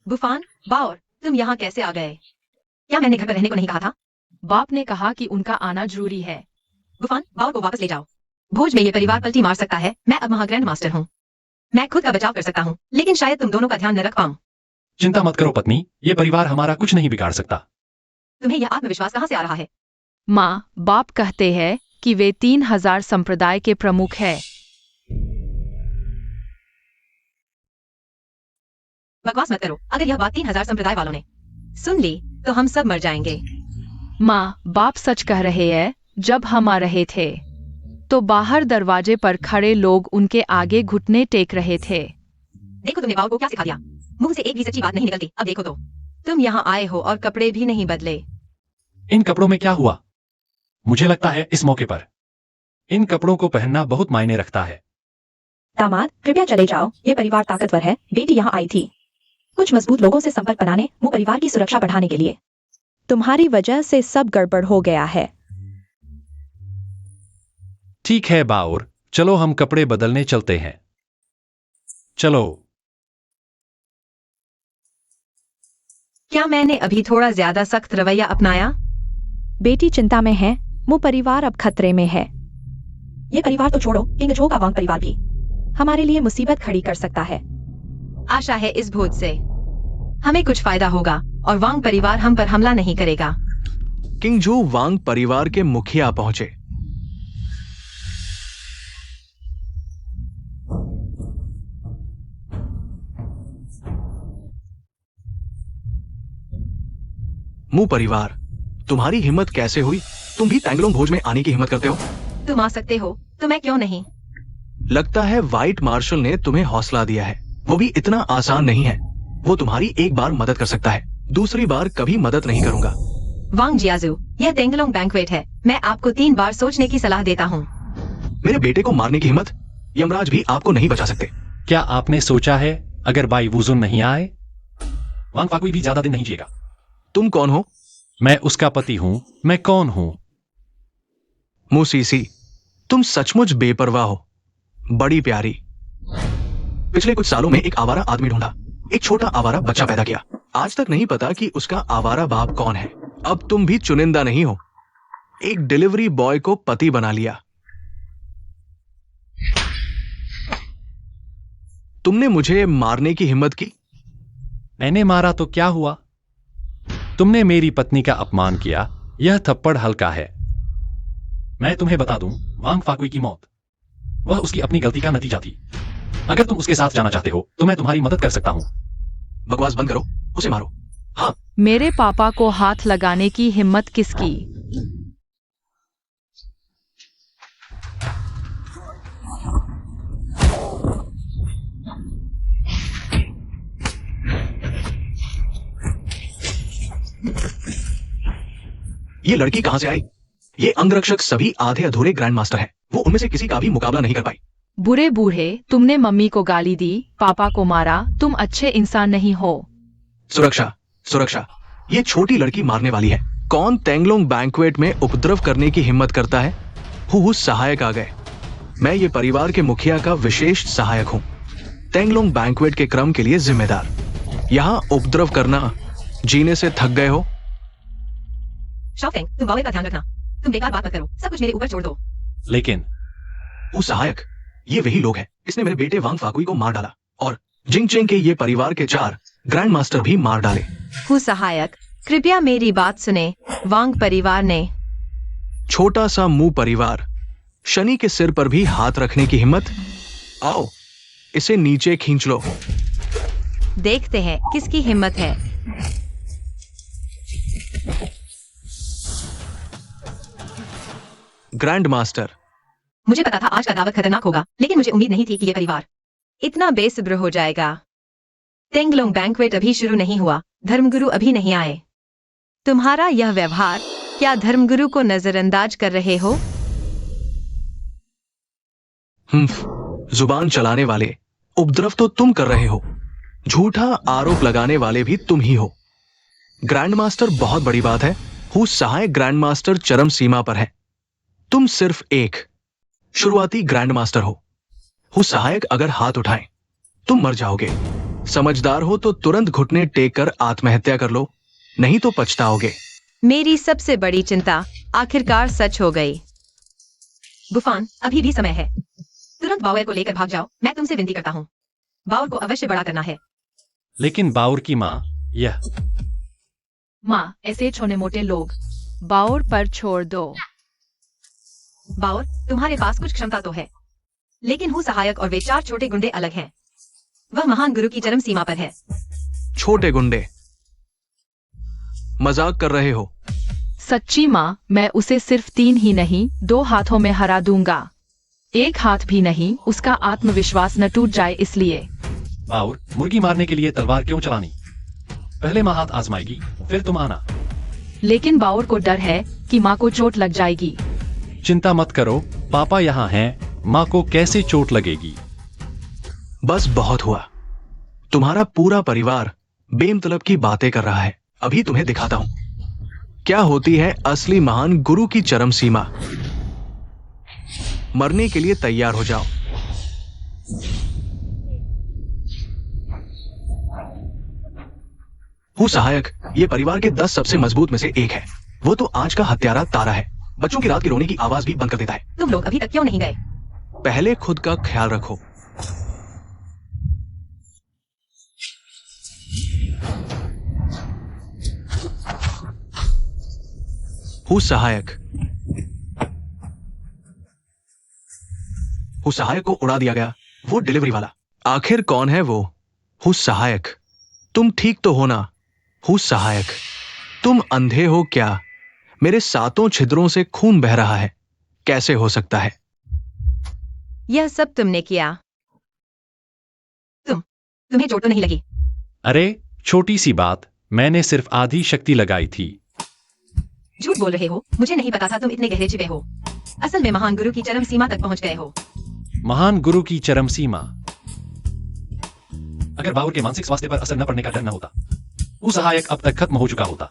बुफान, बाउर, तुम यहाँ कैसे आ गए? क्या मैंने घर पर रहने को नहीं कहा था? बाप ने कहा कि उनका आना जरूरी है। गुफान, बाउल को वापस ले जाओ। भोज में ये परिवार पलटी मार सकता है। मैं अब वहाँ ग्रैंड मास्टर हूँ। मैं खुद का बचाव कर सकता हूँ, लेकिन शायद तुम दोनों का ध्यान न रख पाऊँ। चिंता मत करो पत्नी, ये परिवार हमारा कुछ नहीं बिगाड़ सकता। तुम्हें यह आत्मविश्वास कहाँ से आ रहा है? माँ बाप कहते हैं कि वे 3000 संप्रदाय के प्रमुख हैं। बकवास मत करो। अगर यह बात 3000 संप्रदाय वालों ने सुन ली तो हम सब मर जाएंगे। माँ बाप सच कह रहे हैं। जब हम आ रहे थे तो बाहर दरवाजे पर खड़े लोग उनके आगे घुटने टेक रहे थे। देखो तुमने बाउल को क्या सिखा दिया। मुंह से एक भी सच्ची बात नहीं निकलती। अब देखो तो तुम यहाँ आए हो और कपड़े भी नहीं बदले। इन कपड़ों में क्या हुआ? मुझे लगता है इस मौके पर इन कपड़ों को पहनना बहुत मायने रखता है। दामाद, कृपया चले जाओ। ये परिवार ताकतवर है। बेटी यहाँ आई थी कुछ मजबूत लोगों से संपर्क बनाने, वो परिवार की सुरक्षा बढ़ाने के लिए। तुम्हारी वजह से सब गड़बड़ हो गया है। ठीक है बाउर, चलो हम कपड़े बदलने चलते हैं। चलो। क्या मैंने अभी थोड़ा ज्यादा सख्त रवैया अपनाया? बेटी चिंता में है। वो परिवार अब खतरे में है। ये परिवार तो छोड़ो, किंग जो का वांग परिवार भी हमारे लिए मुसीबत खड़ी कर सकता है। आशा है इस भोज से हमें कुछ फायदा होगा और वांग परिवार हम पर हमला नहीं करेगा। किंग जू वांग परिवार के मुखिया पहुंचे। मू परिवार, तुम्हारी हिम्मत कैसे हुई? तुम भी तैंगलोंग भोज में आने की हिम्मत करते हो? तुम आ सकते हो तो मैं क्यों नहीं? लगता है व्हाइट मार्शल ने तुम्हें हौसला दिया है। वो भी इतना आसान नहीं है। वो तुम्हारी एक बार मदद कर सकता है, दूसरी बार कभी मदद नहीं करूंगा। वांग जियाजू, यह तेंगलोंग बैंक्वेट है। मैं आपको 3 बार सोचने की सलाह देता हूँ। मेरे बेटे को मारने की हिम्मत यमराज भी आपको नहीं बचा सकते। क्या आपने सोचा है अगर बाई वुजुन नहीं आए? वांग फाकुई भी ज्यादा दिन नहीं जिएगा। तुम कौन हो? मैं उसका पति हूं। मैं कौन हूं? मुसीसी, तुम सचमुच बेपरवाह हो। बड़ी प्यारी। पिछले कुछ सालों में एक आवारा आदमी ढूंढा, एक छोटा आवारा बच्चा पैदा किया। आज तक नहीं पता कि उसका आवारा बाप कौन है। अब तुम भी चुनिंदा नहीं हो। एक डिलीवरी बॉय को पति बना लिया। तुमने मुझे मारने की हिम्मत की। मैंने मारा तो क्या हुआ? तुमने मेरी पत्नी का अपमान किया। यह थप्पड़ हल्का है। मैं तुम्हें बता दूं, वांग फाकुई की मौत वह उसकी अपनी गलती का नतीजा थी। अगर तुम उसके साथ जाना चाहते हो तो मैं तुम्हारी मदद कर सकता हूं। बकवास बंद करो, उसे मारो। हाँ, मेरे पापा को हाथ लगाने की हिम्मत किसकी? ये लड़की कहां से आई? ये अंगरक्षक सभी आधे अधूरे ग्रैंड मास्टर हैं। वो उनमें से किसी का भी मुकाबला नहीं कर पाई। बुरे बूढ़े, तुमने मम्मी को गाली दी, पापा को मारा। तुम अच्छे इंसान नहीं हो। सुरक्षा, सुरक्षा। ये छोटी लड़की मारने वाली है। कौन तेंगलोंग बैंक्वेट में उपद्रव करने की हिम्मत करता है? हु सहायक आ गए। मैं ये परिवार के मुखिया का विशेष सहायक हूं, तेंगलोंग बैंक्वेट के क्रम के लिए जिम्मेदार। यहां उपद्रव करना, जीने से थक गए हो? शॉफेंग, तुम बावे का ध्यान रखना। तुम बेकार बात मत करो, सब कुछ मेरे ऊपर छोड़ दो। लेकिन वो सहायक, ये वही लोग हैं। इसने मेरे बेटे वांग फाकुई को मार डाला और जिंगचेंग के ये परिवार के 4 ग्रैंड मास्टर भी मार डाले। हु सहायक, कृपया मेरी बात सुने। वांग परिवार ने छोटा सा मुंह परिवार, शनि के सिर पर भी हाथ रखने की हिम्मत? आओ, इसे नीचे खींच लो। देखते हैं किसकी हिम्मत है। ग्रैंड मास्टर, मुझे पता था आज का दावत खतरनाक होगा, लेकिन मुझे उम्मीद नहीं थी कि ये परिवार इतना बेसब्र हो जाएगा। तेंगलोंग बैंक्वेट अभी शुरू नहीं हुआ, धर्मगुरु अभी नहीं आए। तुम्हारा यह व्यवहार, क्या धर्मगुरु को नजरअंदाज कर रहे हो? जुबान चलाने वाले, उपद्रव तो तुम कर रहे हो। झूठा आरोप लगाने वाले भी तुम ही हो। ग्रैंड मास्टर बहुत बड़ी बात है। हु सहायक ग्रैंड मास्टर चरम सीमा पर है। तुम सिर्फ एक शुरुआती ग्रैंड मास्टर हो। हु सहायक अगर हाथ उठाएं, तुम मर जाओगे। समझदार हो तो तुरंत घुटने टेक कर आत्महत्या कर लो, नहीं तो पछताओगे। मेरी सबसे बड़ी चिंता आखिरकार सच हो गई। बुफान, अभी भी समय है। तुरंत बाउर को लेकर भाग जाओ। मैं तुमसे विनती करता हूँ। बाउर को अवश्य बड़ा करना है। लेकिन बाउर की माँ, यह माँ, ऐसे छोटे मोटे लोग बाउर पर छोड़ दो। बाउर, तुम्हारे पास कुछ क्षमता तो है, लेकिन हूँ सहायक और वे 4 छोटे गुंडे अलग हैं। वह महान गुरु की चरम सीमा पर है। छोटे गुंडे, मजाक कर रहे हो? सच्ची माँ, मैं उसे सिर्फ 3 ही नहीं 2 हाथों में हरा दूंगा। 1 हाथ भी नहीं, उसका आत्मविश्वास न टूट जाए इसलिए। बाउर, मुर्गी मारने के लिए तलवार क्यों चलानी? पहले माँ हाथ आजमाएगी, फिर तुम आना। लेकिन बाउर को डर है कि माँ को चोट लग जाएगी। चिंता मत करो, पापा यहाँ हैं। माँ को कैसे चोट लगेगी? बस बहुत हुआ। तुम्हारा पूरा परिवार बेमतलब की बातें कर रहा है। अभी तुम्हें दिखाता हूं क्या होती है असली महान गुरु की चरम सीमा। मरने के लिए तैयार हो जाओ। हूँ सहायक, ये परिवार के 10 सबसे मजबूत में से एक है। वो तो आज का हत्यारा तारा है। बच्चों की रात की रोने की आवाज भी बंद कर देता है। तुम लोग अभी तक क्यों नहीं गए? पहले खुद का ख्याल रखो। हूँ सहायक। हूँ सहायक को उड़ा दिया गया। वो डिलीवरी वाला आखिर कौन है? वो हूँ सहायक। तुम ठीक तो हो ना? हूँ सहायक, तुम अंधे हो क्या? मेरे 7 छिद्रों से खून बह रहा है। कैसे हो सकता है? यह सब तुमने किया। तुम्हें चोट तो नहीं लगी? अरे छोटी सी बात, मैंने सिर्फ आधी शक्ति लगाई थी। झूठ बोल रहे हो। मुझे नहीं पता था तुम इतने गहरे छिपे हो। असल में महान गुरु की चरम सीमा तक पहुंच गए हो। महान गुरु की चरम सीमा। अगर बाउर के मानसिक स्वास्थ्य पर असर न पड़ने का डर न होता, वो सहायक अब तक खत्म हो चुका होता।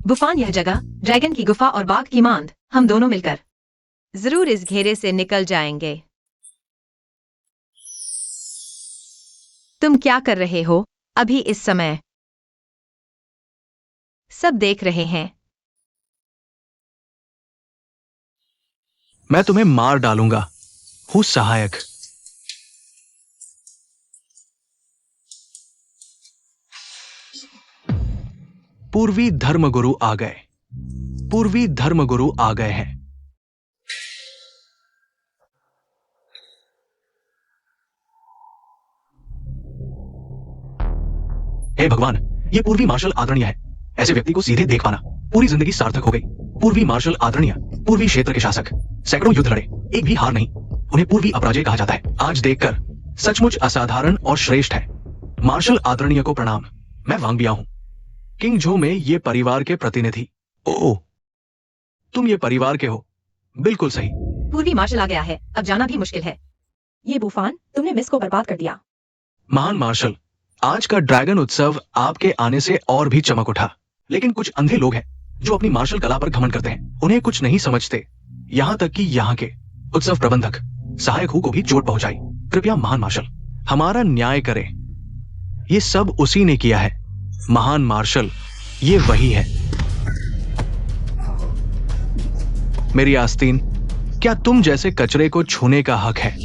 बुफान, यह जगह, ड्रैगन की गुफा और बाघ की मांद, हम दोनों मिलकर जरूर इस घेरे से निकल जाएंगे। तुम क्या कर रहे हो अभी इस समय? सब देख रहे हैं। मैं तुम्हें मार डालूंगा। हूँ सहायक। पूर्वी धर्मगुरु आ गए। पूर्वी धर्मगुरु आ गए हैं। हे भगवान, ये पूर्वी मार्शल आदरणीय है। ऐसे व्यक्ति को सीधे देख पाना पूरी जिंदगी सार्थक हो गई। पूर्वी मार्शल आदरणीय, पूर्वी क्षेत्र के शासक, सैकड़ों युद्ध लड़े, एक भी हार नहीं। उन्हें पूर्वी अपराजय कहा जाता है। आज देखकर सचमुच असाधारण और श्रेष्ठ है। मार्शल आदरणीय को प्रणाम। मैं वांगबिया हूं, किंग झो में ये परिवार के प्रतिनिधि। ओ, तुम ये परिवार के हो? बिल्कुल सही। पूर्वी मार्शल आ गया है, अब जाना भी मुश्किल है। ये बुफान, तुमने मिस को बर्बाद कर दिया। महान मार्शल, आज का ड्रैगन उत्सव आपके आने से और भी चमक उठा। लेकिन कुछ अंधे लोग हैं जो अपनी मार्शल कला पर घमंड करते हैं। उन्हें कुछ नहीं समझते। यहाँ तक कि यहाँ के उत्सव प्रबंधक सहायक हु को भी चोट पहुंचाई। कृपया महान मार्शल, हमारा न्याय करें। ये सब उसी ने किया है। महान मार्शल, ये वही है। मेरी आस्तीन, क्या तुम जैसे कचरे को छूने का हक है?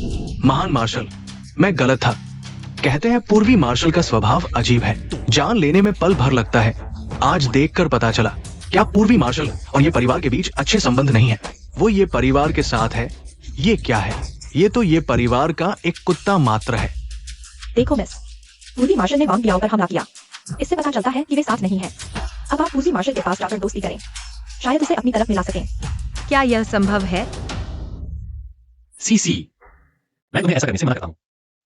महान मार्शल, मैं गलत था। कहते हैं पूर्वी मार्शल का स्वभाव अजीब है, जान लेने में पल भर लगता है। आज देखकर पता चला क्या पूर्वी मार्शल और ये परिवार के बीच अच्छे संबंध नहीं है। वो ये परिवार के साथ है। ये क्या है? ये तो ये परिवार का एक कुत्ता मात्र है। देखो मिस, पूर्वी मार्शल ने वांगबियाओं पर हमला किया। इससे पता चलता है कि वे साथ नहीं हैं। अब आप पूर्वी मार्शल के पास जाकर दोस्ती करें, शायद उसे अपनी तरफ मिला सकें। क्या यह संभव है? सीसी, मैं तुम्हें ऐसा करने से मना करता हूँ।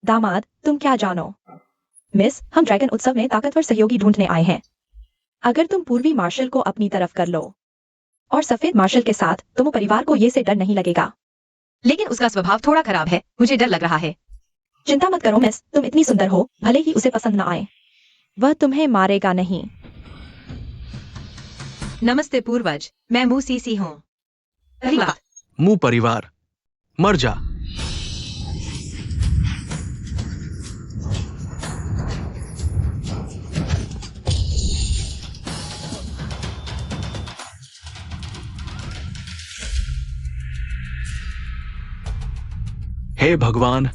दामाद, तुम क्या जानो? मिस, हम ड्रैगन उत्सव में ताकतवर सहयोगी ढूंढने आए हैं। अगर तुम पूर्वी मार्शल को अपनी तरफ कर लो और सफेद मार्शल के साथ, तो परिवार को ये से डर नहीं लगेगा। लेकिन उसका स्वभाव थोड़ा खराब है, मुझे डर लग रहा है। चिंता मत करो मिस, तुम इतनी सुंदर हो, भले ही उसे पसंद न आए, वह तुम्हें मारेगा नहीं। नमस्ते पूर्वज, मैं मू सीसी हूँ। पहली बात, मुंह परिवार, मर जा। हे भगवान,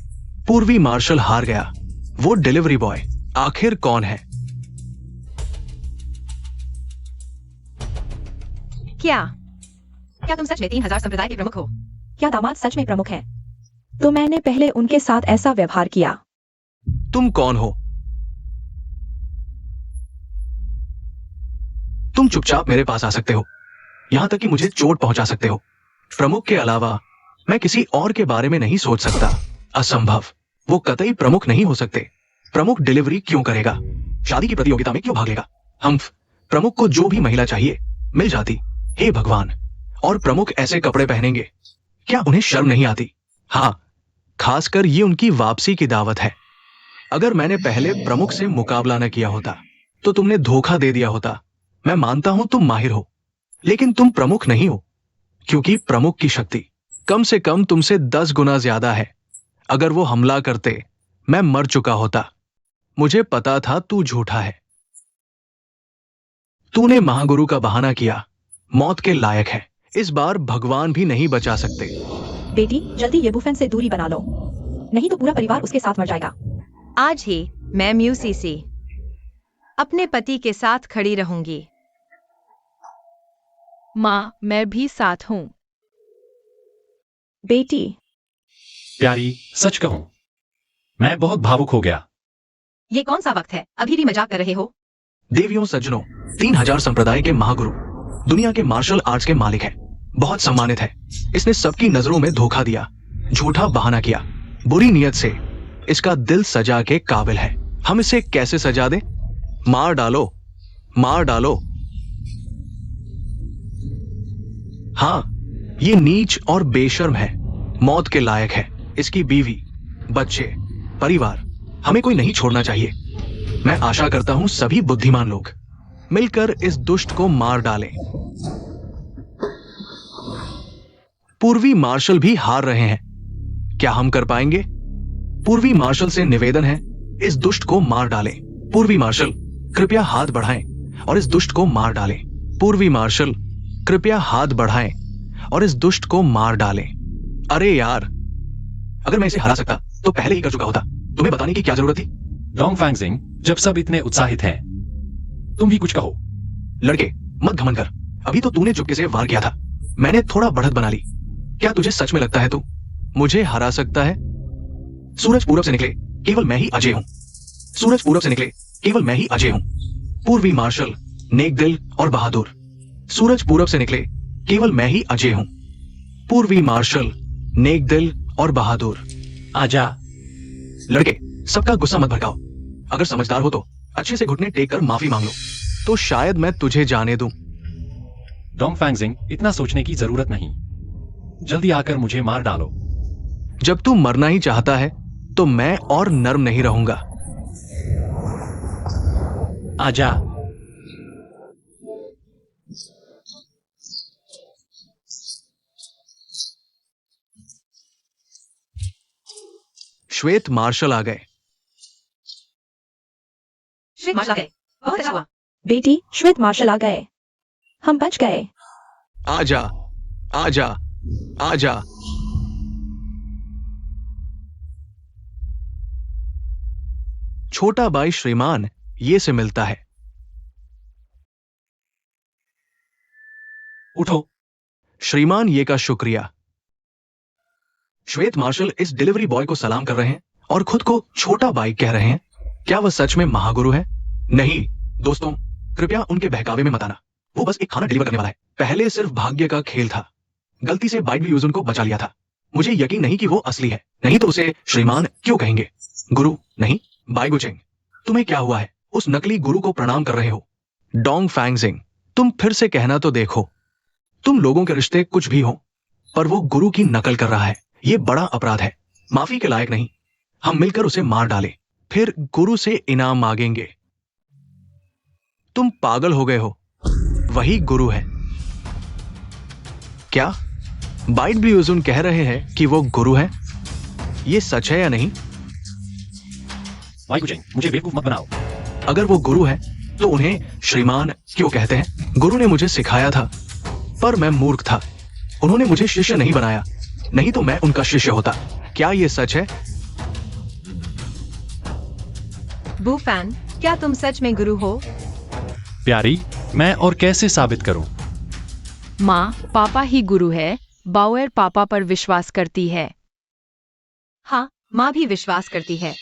पूर्वी मार्शल हार गया। वो डिलीवरी बॉय आखिर कौन है? क्या तुम सच में 3000 संप्रदाय के प्रमुख हो? क्या दामाद सच में प्रमुख है? तो मैंने पहले उनके साथ ऐसा व्यवहार किया। तुम कौन हो? तुम चुपचाप मेरे पास आ सकते हो, यहां तक कि मुझे चोट पहुंचा सकते हो। प्रमुख के अलावा मैं किसी और के बारे में नहीं सोच सकता। असंभव, वो कतई प्रमुख नहीं हो सकते। प्रमुख डिलीवरी क्यों करेगा? शादी की प्रतियोगिता में क्यों भाग लेगा? हम प्रमुख को जो भी महिला चाहिए मिल जाती। हे भगवान, और प्रमुख ऐसे कपड़े पहनेंगे, क्या उन्हें शर्म नहीं आती? हाँ, खासकर ये उनकी वापसी की दावत है। अगर मैंने पहले प्रमुख से मुकाबला न किया होता तो तुमने धोखा दे दिया होता। मैं मानता हूं तुम माहिर हो, लेकिन तुम प्रमुख नहीं हो, क्योंकि प्रमुख की शक्ति कम से कम तुमसे 10 गुना ज्यादा है। अगर वो हमला करते, मैं मर चुका होता। मुझे पता था तू झूठा है। तूने महागुरु का बहाना किया, मौत के लायक है। इस बार भगवान भी नहीं बचा सकते। बेटी, जल्दी येबुफेन से दूरी बना लो, नहीं तो पूरा परिवार उसके साथ मर जाएगा। आज ही मैं म्यूसीसी अपने पति के साथ खड़ी रहूंगी। माँ, मैं भी साथ हूँ। बेटी, प्यारी, सच कहूं, मैं बहुत भावुक हो गया। ये कौन सा वक्त है? अभी भी मजाक कर रहे हो? देवियों सज्जनों, 3000 संप्रदाय के महागुरु, दुनिया के मार्शल आर्ट्स के मालिक है, बहुत सम्मानित है। इसने सबकी नजरों में धोखा दिया, झूठा बहाना किया, बुरी नीयत से। इसका दिल सजा के काबिल है। हम इसे कैसे सजा दें? मार डालो, मार डालो। हाँ, ये नीच और बेशर्म है, मौत के लायक है। इसकी बीवी, बच्चे, परिवार, हमें कोई नहीं छोड़ना चाहिए। मैं आशा करता हूं सभी बुद्धिमान लोग मिलकर इस दुष्ट को मार डालें। पूर्वी मार्शल भी हार रहे हैं, क्या हम कर पाएंगे? पूर्वी मार्शल से निवेदन है, इस दुष्ट को मार डालें। पूर्वी मार्शल, कृपया हाथ बढ़ाएं और इस दुष्ट को मार डालें। पूर्वी मार्शल, कृपया हाथ बढ़ाएं और इस दुष्ट को मार डालें। अरे यार, अगर मैं इसे हरा सकता तो पहले ही कर चुका होता। तुम्हें बताने की क्या जरूरत थी? डोंग फैंगजिंग, जब सब इतने उत्साहित हैं, तुम भी कुछ कहो। लड़के, मत घमंड कर। अभी तो तूने चुपके से वार किया था, मैंने थोड़ा बढ़त बना ली। क्या तुझे सच में लगता है तू मुझे हरा सकता है? सूरज पूरब से निकले, केवल मैं ही अजय हूं। सूरज पूरब से निकले, केवल मैं ही अजय हूं। पूर्वी मार्शल, नेक दिल और बहादुर। सूरज पूरब से निकले, केवल मैं ही अजय हूं। पूर्वी मार्शल, नेक दिल और बहादुर। आजा। लड़के, सबका गुस्सा मत भड़काओ। अगर समझदार हो तो अच्छे से घुटने टेक कर माफी मांग लो, तो शायद मैं तुझे जाने दूं। डोंग फैंगजिंग, इतना सोचने की जरूरत नहीं। जल्दी आकर मुझे मार डालो। जब तू मरना ही चाहता है तो मैं और नर्म नहीं रहूंगा। आजा। श्वेत मार्शल आ गए। श्वेत मार्शल आ गए, बहुत अच्छा हुआ। बेटी, श्वेत मार्शल आ गए, हम बच गए। आजा, आजा, आजा। छोटा भाई श्रीमान ये से मिलता है। उठो। श्रीमान ये का शुक्रिया। श्वेत मार्शल इस डिलीवरी बॉय को सलाम कर रहे हैं और खुद को छोटा भाई कह रहे हैं। क्या वह सच में महागुरु है? नहीं दोस्तों, कृपया उनके बहकावे में मत आना। वो बस एक खाना डिलीवर करने वाला है। पहले सिर्फ भाग्य का खेल था, गलती से बाइट यूजन को बचा लिया था। मुझे यकीन नहीं कि वो असली है, नहीं तो उसे श्रीमान क्यों कहेंगे? गुरु नहीं, बाइगुचेंग। तुम्हें क्या हुआ है? उस नकली गुरु को प्रणाम कर रहे हो। डोंग फैंगजिंग, तुम फिर से कहना तो देखो। तुम लोगों के रिश्ते कुछ भी हो, पर वो गुरु की नकल कर रहा है। ये बड़ा अपराध है, माफी के लायक नहीं। हम मिलकर उसे मार डालें, फिर गुरु से इनाम मांगेंगे। तुम पागल हो गए हो, वही गुरु है। क्या बाइट ब्लूजुन कह रहे हैं कि वो गुरु है? ये सच है या नहीं? वाइगुचेंग, मुझे बेवकूफ मत बनाओ। अगर वो गुरु है तो उन्हें श्रीमान क्यों कहते हैं? गुरु ने मुझे सिखाया था, पर मैं मूर्ख था। उन्होंने मुझे शिष्य नहीं बनाया, नहीं तो मैं उनका शिष्य होता। क्या ये सच है? बूफैन, क्या तुम सच में गुरु हो? प्यारी, मैं और कैसे साबित करूं? माँ, पापा ही गुरु है। बाउएर पापा पर विश्वास करती है। हाँ, माँ भी विश्वास करती है।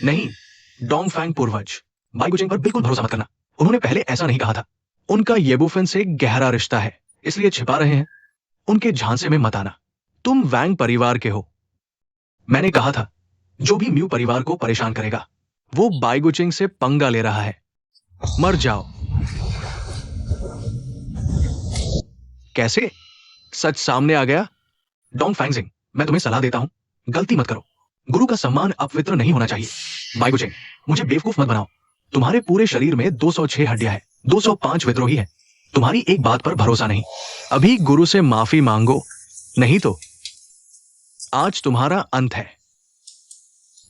नहीं, डोंगफैंग पूर्वज, बाइगुचिंग पर बिल्कुल भरोसा मत करना। उन्होंने पहले ऐसा नहीं कहा था। उनका येबुफेन से गहरा रिश्ता है, इसलिए छिपा रहे हैं। उनके झांसे में मत आना। तुम वैंग परिवार के हो। मैंने कहा था, जो भी म्यू परिवार को परेशान करेगा, वो बाइगुचिंग से पंगा ले रहा है। मर जाओ। कैसे? सच सामने आ गया? डोंगफैंग, मैं तुम्हें सलाह देता हूं, गलती मत करो। गुरु का सम्मान अपवित्र नहीं होना चाहिए। बाइगुचिंग, मुझे बेवकूफ मत बनाओ। तुम्हारे पूरे शरीर में 206 हड्डियां हैं, 205 विद्रोही हैं। तुम्हारी एक बात पर भरोसा नहीं। अभी गुरु से माफी मांगो, नहीं तो आज तुम्हारा अंत है।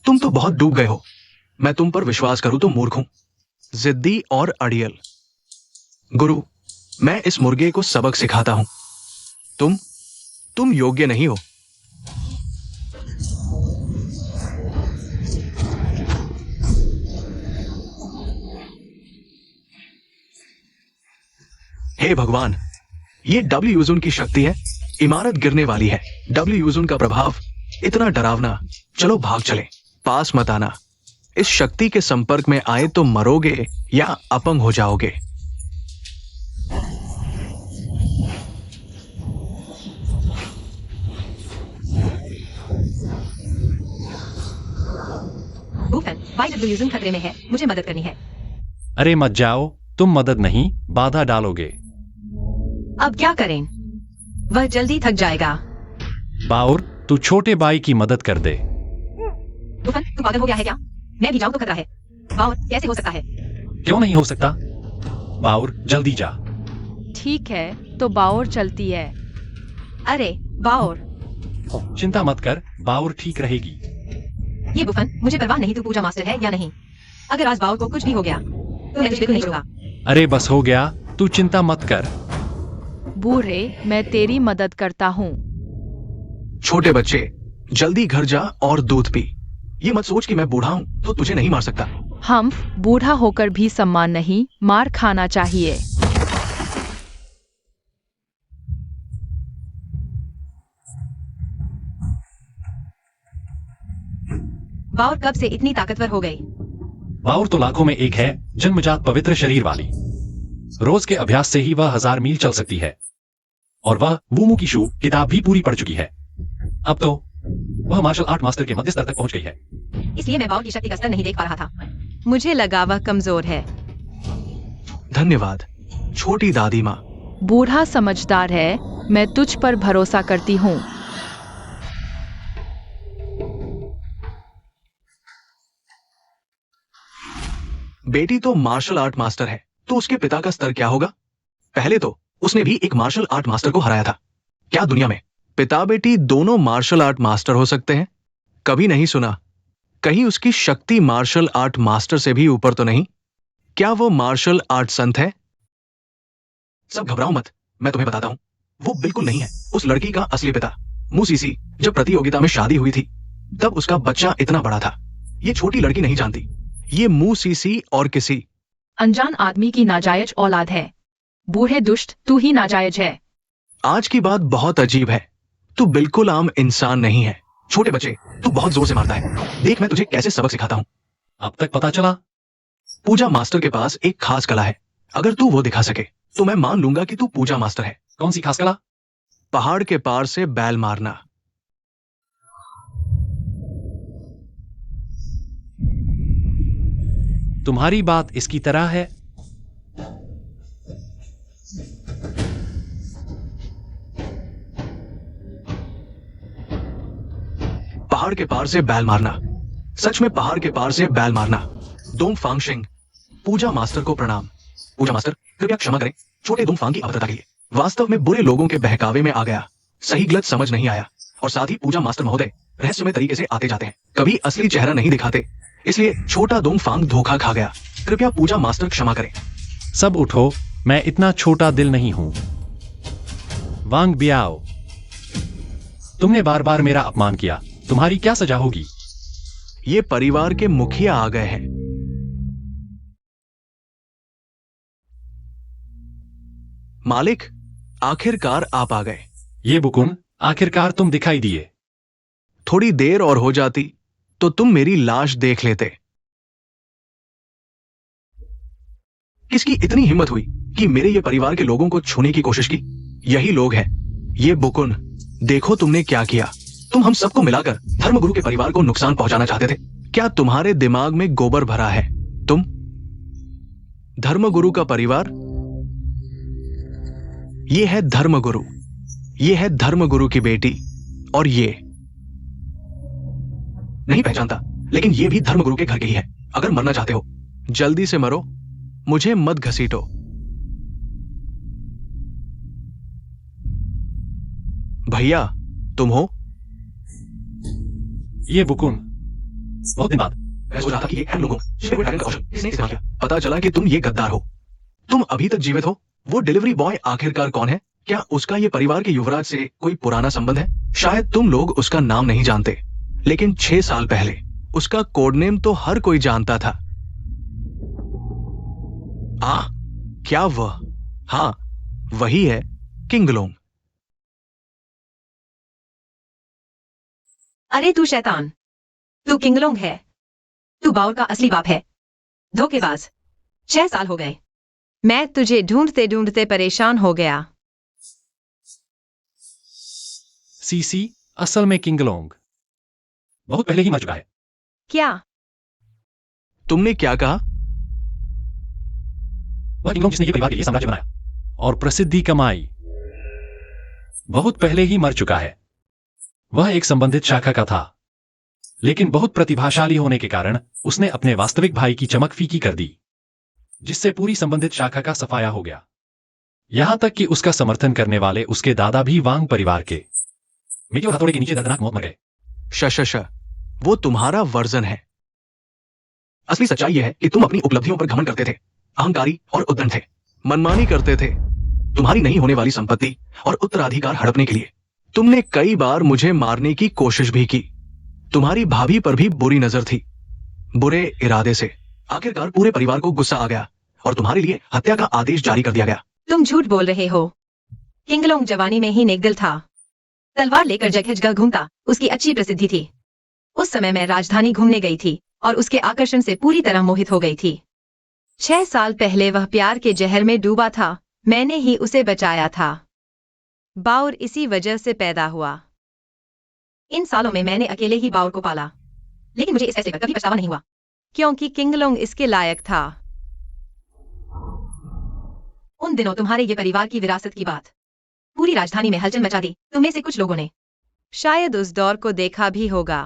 तुम तो बहुत डूब गए हो। मैं तुम पर विश्वास करूं तो मूर्ख हूं, जिद्दी और अड़ियल। गुरु, मैं इस मुर्गे को सबक सिखाता हूं। तुम योग्य नहीं हो। हे भगवान, ये डब्ल्यू यूजुन की शक्ति है। इमारत गिरने वाली है। डब्ल्यू यूजुन का प्रभाव इतना डरावना। चलो भाग चले, पास मत आना। इस शक्ति के संपर्क में आए तो मरोगे या अपंग हो जाओगे। बूफैन, बाइडब्ल्यू यूजुन खतरे में है, मुझे मदद करनी है। अरे मत जाओ, तुम मदद नहीं, बाधा डालोगे। अब क्या करें? वह जल्दी थक जाएगा। बाउर, तू छोटे भाई की मदद कर दे। बूफैन, तू पागल हो गया है क्या? मैं भी जाऊं तो खतरा है। बाउर, कैसे हो सकता है? क्यों नहीं हो सकता? बाउर, जल्दी जा। ठीक है, तो बाउर चलती है। अरे बाउर, चिंता मत कर, बाउर ठीक रहेगी। ये बूफैन, मुझे परवाह नहीं तू पूजा मास्टर है या नहीं। अगर आज बाउर को कुछ भी हो गया तो मैं तुझे बिल्कुल नहीं छोड़ूंगा। अरे बस हो गया, तू चिंता मत कर। बूढ़े, मैं तेरी मदद करता हूँ। छोटे बच्चे, जल्दी घर जा और दूध पी। ये मत सोच कि मैं बूढ़ा हूं तो तुझे नहीं मार सकता। हम बूढ़ा होकर भी सम्मान नहीं, मार खाना चाहिए। बाउर कब से इतनी ताकतवर हो गई? बाउर तो लाखों में एक है, जन्मजात पवित्र शरीर वाली। रोज के अभ्यास से ही वह 1000 मील चल सकती है। और वह वूमू की शू किताब भी पूरी पढ़ चुकी है। अब तो वह मार्शल आर्ट मास्टर के मध्य स्तर तक पहुंच गई है। इसलिए मैं बाउर की शक्ति का स्तर नहीं देख पा रहा था। मुझे लगा वह कमजोर है। धन्यवाद, छोटी दादी माँ। बूढ़ा समझदार है, मैं तुझ पर भरोसा करती हूँ। बेटी तो मार्शल आर्ट मास्टर है, तो उसके पिता का स्तर क्या होगा? पहले तो उसने भी एक मार्शल आर्ट मास्टर को हराया था। क्या दुनिया में पिता बेटी दोनों मार्शल आर्ट मास्टर हो सकते हैं? कभी नहीं सुना। कहीं उसकी शक्ति मार्शल आर्ट मास्टर से भी ऊपर तो नहीं? क्या वो मार्शल आर्ट संत है? सब घबराओ मत, मैं तुम्हें बताता हूं। वो बिल्कुल नहीं है। उस लड़की का असली पिता मुसीसी जब प्रतियोगिता में शादी हुई थी, तब उसका बच्चा इतना बड़ा था। ये छोटी लड़की नहीं जानती, ये मुसीसी और किसी अनजान आदमी की नाजायज औलाद है। बूढ़े दुष्ट, तू ही नाजायज है। आज की बात बहुत अजीब है। तू बिल्कुल आम इंसान नहीं है। छोटे बच्चे, तू बहुत जोर से मारता है। देख मैं तुझे कैसे सबक सिखाता हूं। अब तक पता चला? पूजा मास्टर के पास एक खास कला है। अगर तू वो दिखा सके तो मैं मान लूंगा कि तू पूजा मास्टर है। कौन सी खास कला? पहाड़ के पार से बैल मारना। तुम्हारी बात इसकी तरह है। पहाड़ के पार से बैल मारना, सच में पहाड़ के पार से बैल मारना। दोंगफांग शिंग, पूजा मास्टर को प्रणाम। पूजा मास्टर, कृपया क्षमा करें छोटे दोंगफांग की अभद्रता के लिए। वास्तव में बुरे लोगों के बहकावे में आ गया। सही गलत समझ नहीं आया। और साथ ही पूजा मास्टर महोदय रहस्यमय तरीके से आते जाते हैं, कभी असली चेहरा नहीं दिखाते, इसलिए छोटा दोंगफांग धोखा खा गया। कृपया पूजा मास्टर क्षमा करें। सब उठो, मैं इतना छोटा दिल नहीं हूं। वांग बियाओ, तुमने बार बार मेरा अपमान किया। तुम्हारी क्या सजा होगी? ये परिवार के मुखिया आ गए हैं। मालिक, आखिरकार आप आ गए। ये बुकुन, आखिरकार तुम दिखाई दिए। थोड़ी देर और हो जाती तो तुम मेरी लाश देख लेते। किसकी इतनी हिम्मत हुई कि मेरे ये परिवार के लोगों को छूने की कोशिश की? यही लोग हैं। ये बुकुन, देखो तुमने क्या किया। तुम हम सबको मिलाकर धर्मगुरु के परिवार को नुकसान पहुंचाना चाहते थे। क्या तुम्हारे दिमाग में गोबर भरा है? तुम धर्मगुरु का परिवार, ये है धर्मगुरु, ये है धर्मगुरु की बेटी, और ये नहीं पहचानता, लेकिन ये भी धर्मगुरु के घर के ही है। अगर मरना चाहते हो जल्दी से मरो, मुझे मत घसीटो। भैया, तुम हो? ये बुकुन, बहुत दिन बाद। मैं सोच रहा था कि ये हम लोगों शिव ड्रैगन का कौशल किसने इस्तेमाल किया। पता चला कि तुम ये गद्दार हो। तुम अभी तक जीवित हो। वो डिलीवरी बॉय आखिरकार कौन है? क्या उसका ये परिवार के युवराज से कोई पुराना संबंध है? शायद तुम लोग उसका नाम नहीं जानते, लेकिन 6 साल पहले उसका कोडनेम तो हर कोई जानता था। क्या वह? हाँ, वही है किंगलोंग। अरे तू शैतान, तू किंगलोंग है। तू बाउर का असली बाप है। धोखेबाज। 6 साल हो गए। मैं तुझे ढूंढते ढूंढते परेशान हो गया। सीसी, असल में किंगलोंग बहुत पहले ही मर चुका है। क्या? तुमने क्या कहा? वह किंगलोंग जिसने ये परिवार के लिए साम्राज्य बनाया और प्रसिद्धि कमाई, बहुत पहले ही मर चुका है। वह एक संबंधित शाखा का था, लेकिन बहुत प्रतिभाशाली होने के कारण उसने अपने वास्तविक भाई की चमक फीकी कर दी, जिससे पूरी संबंधित शाखा का सफाया हो गया। यहां तक कि उसका समर्थन करने वाले उसके दादा भी वांग परिवार के मिट्टी और हथौड़े के नीचे दर्दनाक मौत मर गए। शश, वो तुम्हारा वर्जन है। असली सच्चाई यह है कि तुम अपनी उपलब्धियों पर घमंड करते थे, अहंकारी और उद्दंड थे, मनमानी करते थे तुम्हारी नहीं होने वाली संपत्ति और उत्तराधिकार हड़पने के लिए। तुमने कई बार मुझे मारने की कोशिश भी की। तुम्हारी भाभी पर भी बुरी नजर थी, बुरे इरादे से। आखिरकार पूरे परिवार को गुस्सा आ गया और तुम्हारे लिए हत्या का आदेश जारी कर दिया गया। तुम झूठ बोल रहे हो। किंगलोंग जवानी में ही नेकदिल था। तलवार लेकर जगह जगह घूमता। उसकी अच्छी प्रसिद्धि थी। उस समय मैं राजधानी घूमने गई थी और उसके आकर्षण से पूरी तरह मोहित हो गई थी। 6 साल पहले वह प्यार के जहर में डूबा था। मैंने ही उसे बचाया था। बाउर इसी वजह से पैदा हुआ। इन सालों में मैंने अकेले ही बाउर को पाला, लेकिन मुझे इस फैसले पर कभी पछतावा नहीं हुआ, क्योंकि किंगलोंग इसके लायक था। उन दिनों तुम्हारे ये परिवार की विरासत की बात पूरी राजधानी में हलचल मचा दी। तुम्हें से कुछ लोगों ने शायद उस दौर को देखा भी होगा,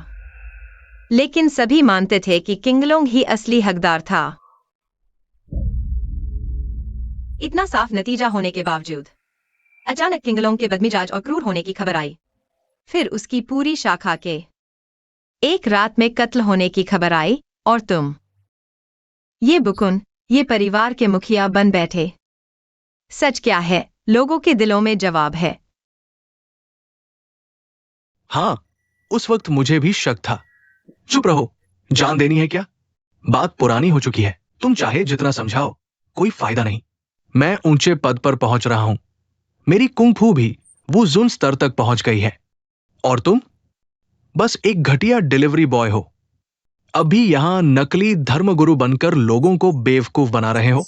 लेकिन सभी मानते थे कि किंगलोंग ही असली हकदार था। इतना साफ नतीजा होने के बावजूद अचानक किंगलोंग के बदमिजाज और क्रूर होने की खबर आई। फिर उसकी पूरी शाखा के एक रात में कत्ल होने की खबर आई और तुम, ये बुकुन, ये परिवार के मुखिया बन बैठे। सच क्या है? लोगों के दिलों में जवाब है। हाँ, उस वक्त मुझे भी शक था। चुप रहो। जान देनी है क्या? बात पुरानी हो चुकी है। तुम चाहे जितना समझाओ, कोई फायदा नहीं। मैं ऊंचे पद पर पहुंच रहा हूं। मेरी कुंग-फू भी वो जुन स्तर तक पहुंच गई है, और तुम बस एक घटिया डिलीवरी बॉय हो। अभी यहां नकली धर्मगुरु बनकर लोगों को बेवकूफ बना रहे हो।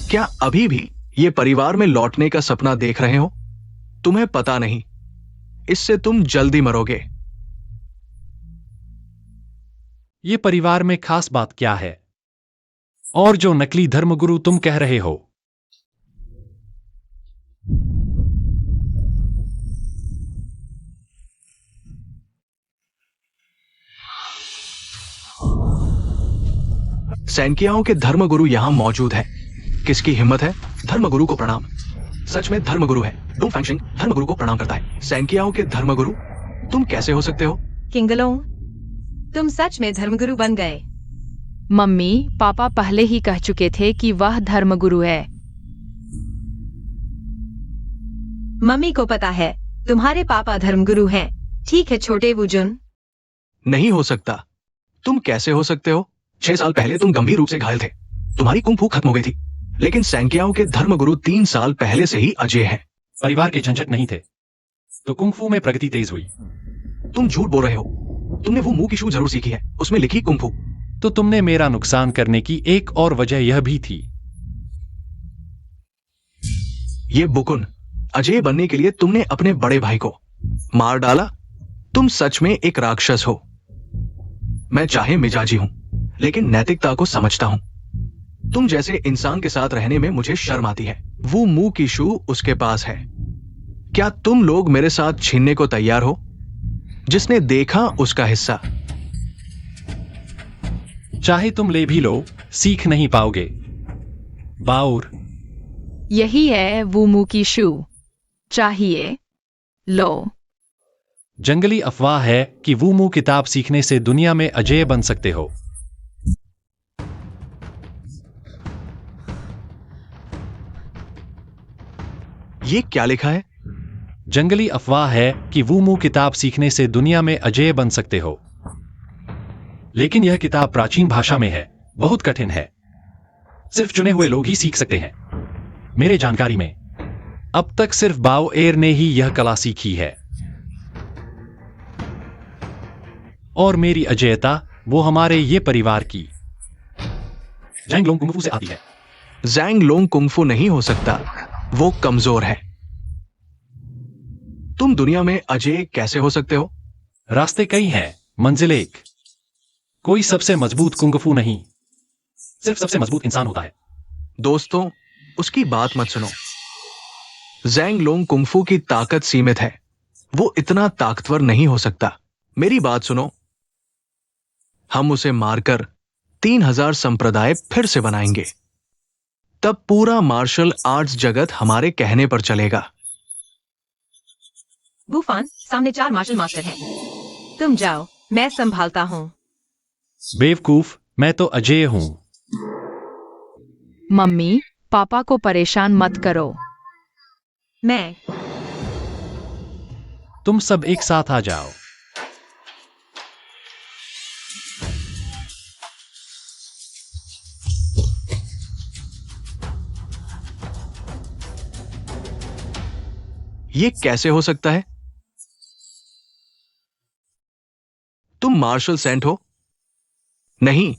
क्या अभी भी ये परिवार में लौटने का सपना देख रहे हो? तुम्हें पता नहीं, इससे तुम जल्दी मरोगे। ये परिवार में खास बात क्या है? और जो नकली धर्मगुरु तुम कह रहे हो? सैनकियाओं के धर्मगुरु यहां मौजूद है। किसकी हिम्मत है? धर्मगुरु को प्रणाम। सच में धर्मगुरु है। डोंग फैंगशिंग धर्मगुरु को प्रणाम करता है। सैनकियाओं के धर्मगुरु तुम कैसे हो सकते हो? किंगलोंग, तुम सच में धर्मगुरु बन गए। मम्मी पापा पहले ही कह चुके थे कि वह धर्मगुरु है। मम्मी को पता है तुम्हारे पापा धर्मगुरु हैं। ठीक है छोटे वुजुन। नहीं हो सकता। तुम कैसे हो सकते हो? 6 साल पहले तुम गंभीर रूप से घायल थे, तुम्हारी कुंफू खत्म हो गई थी, लेकिन सैंकियाओ के धर्मगुरु 3 साल पहले से ही अजय हैं। परिवार के झंझट नहीं थे तो कुंफू में प्रगति तेज हुई। तुम झूठ बोल रहे हो। तुमने वो मुंह की शू जरूर सीखी है, उसमें लिखी कुंफू। तो तुमने मेरा नुकसान करने की एक और वजह यह भी थी। ये बुकुन, अजय बनने के लिए तुमने अपने बड़े भाई को मार डाला। तुम सच में एक राक्षस हो। मैं चाहे मिजाजी हूं, लेकिन नैतिकता को समझता हूं। तुम जैसे इंसान के साथ रहने में मुझे शर्म आती है। वो मुंह की शू उसके पास है। क्या तुम लोग मेरे साथ छीनने को तैयार हो? जिसने देखा उसका हिस्सा। चाहे तुम ले भी लो, सीख नहीं पाओगे। बाउर, यही है वो मुंह की शू। चाहिए लो। जंगली अफवाह है कि वूमू किताब सीखने से दुनिया में अजेय बन सकते हो। ये क्या लिखा है? जंगली अफवाह है कि वूमू किताब सीखने से दुनिया में अजेय बन सकते हो, लेकिन यह किताब प्राचीन भाषा में है, बहुत कठिन है। सिर्फ चुने हुए लोग ही सीख सकते हैं। मेरे जानकारी में अब तक सिर्फ बाओ एर ने ही यह कला सीखी है। और मेरी अजेयता वो हमारे ये परिवार की जैंग लोंग कुंफू से आती है। जैंग लोंग कुंफू नहीं हो सकता, वो कमजोर है। तुम दुनिया में अजय कैसे हो सकते हो? रास्ते कई हैं, मंजिल एक। कोई सबसे मजबूत कुंफू नहीं, सिर्फ सबसे मजबूत इंसान होता है। दोस्तों, उसकी बात मत सुनो। जैंग लोंग कुंफू की ताकत सीमित है, वो इतना ताकतवर नहीं हो सकता। मेरी बात सुनो। हम उसे मारकर 3000 संप्रदाय फिर से बनाएंगे। तब पूरा मार्शल आर्ट्स जगत हमारे कहने पर चलेगा। बूफान, सामने 4 मार्शल मास्टर हैं। तुम जाओ, मैं संभालता हूँ। बेवकूफ, मैं तो अजेय हूं। मम्मी, पापा को परेशान मत करो। मैं तुम सब एक साथ आ जाओ। ये कैसे हो सकता है? तुम मार्शल सेंट हो? नहीं,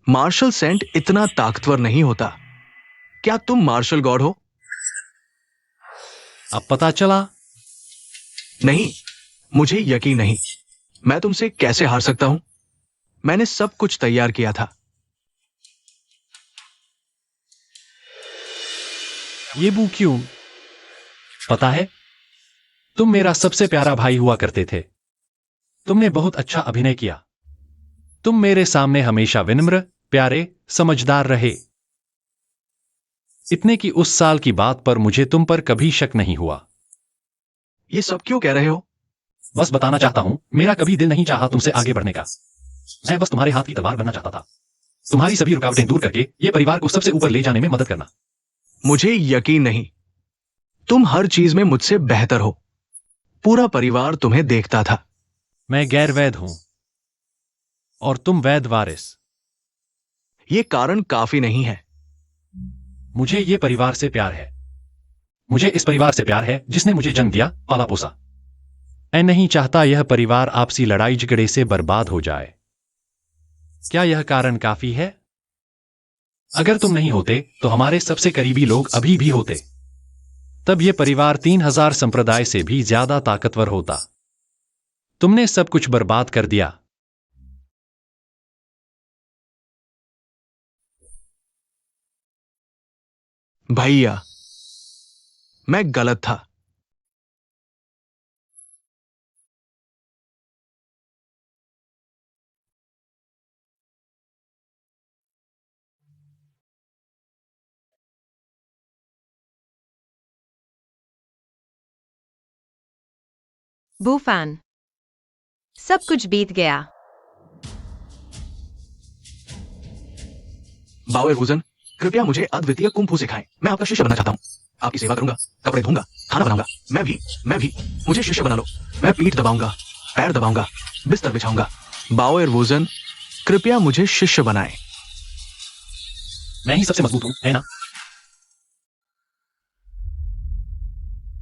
मार्शल सेंट इतना ताकतवर नहीं होता। क्या तुम मार्शल गॉड हो? अब पता चला। नहीं, मुझे यकीन नहीं। मैं तुमसे कैसे हार सकता हूं? मैंने सब कुछ तैयार किया था। ये बू क्यों? पता है, तुम मेरा सबसे प्यारा भाई हुआ करते थे। तुमने बहुत अच्छा अभिनय किया। तुम मेरे सामने हमेशा विनम्र, प्यारे, समझदार रहे। इतने कि उस साल की बात पर मुझे तुम पर कभी शक नहीं हुआ। ये सब क्यों कह रहे हो? बस बताना चाहता हूं, मेरा कभी दिल नहीं चाहा तुमसे आगे बढ़ने का। मैं बस तुम्हारे हाथ की तलवार बनना चाहता था, तुम्हारी सभी रुकावटें दूर करके ये परिवार को सबसे ऊपर ले जाने में मदद करना। मुझे यकीन नहीं। तुम हर चीज में मुझसे बेहतर हो। पूरा परिवार तुम्हें देखता था। मैं गैर वैध हूं और तुम वैध वारिस। ये कारण काफी नहीं है। मुझे ये परिवार से प्यार है। मुझे इस परिवार से प्यार है जिसने मुझे जन्म दिया, पाला पोसा। मैं नहीं चाहता यह परिवार आपसी लड़ाई झगड़े से बर्बाद हो जाए। क्या यह कारण काफी है? अगर तुम नहीं होते तो हमारे सबसे करीबी लोग अभी भी होते। तब यह परिवार 3000 संप्रदाय से भी ज्यादा ताकतवर होता। तुमने सब कुछ बर्बाद कर दिया। भैया, मैं गलत था। बूफान, सब कुछ बीत गया। बाओ एर्वुजन, कृपया मुझे अद्वितीय कुंफू सिखाएं। मैं आपका शिष्य बनना चाहता हूं। आपकी सेवा करूंगा, कपड़े धोऊंगा, खाना बनाऊंगा। मैं भी। मुझे शिष्य बना लो। मैं पीठ दबाऊंगा, पैर दबाऊंगा, बिस्तर बिछाऊंगा। बाओ एरवोजन, कृपया मुझे शिष्य बनाएं। मैं ही सबसे मजबूत हूं, है ना?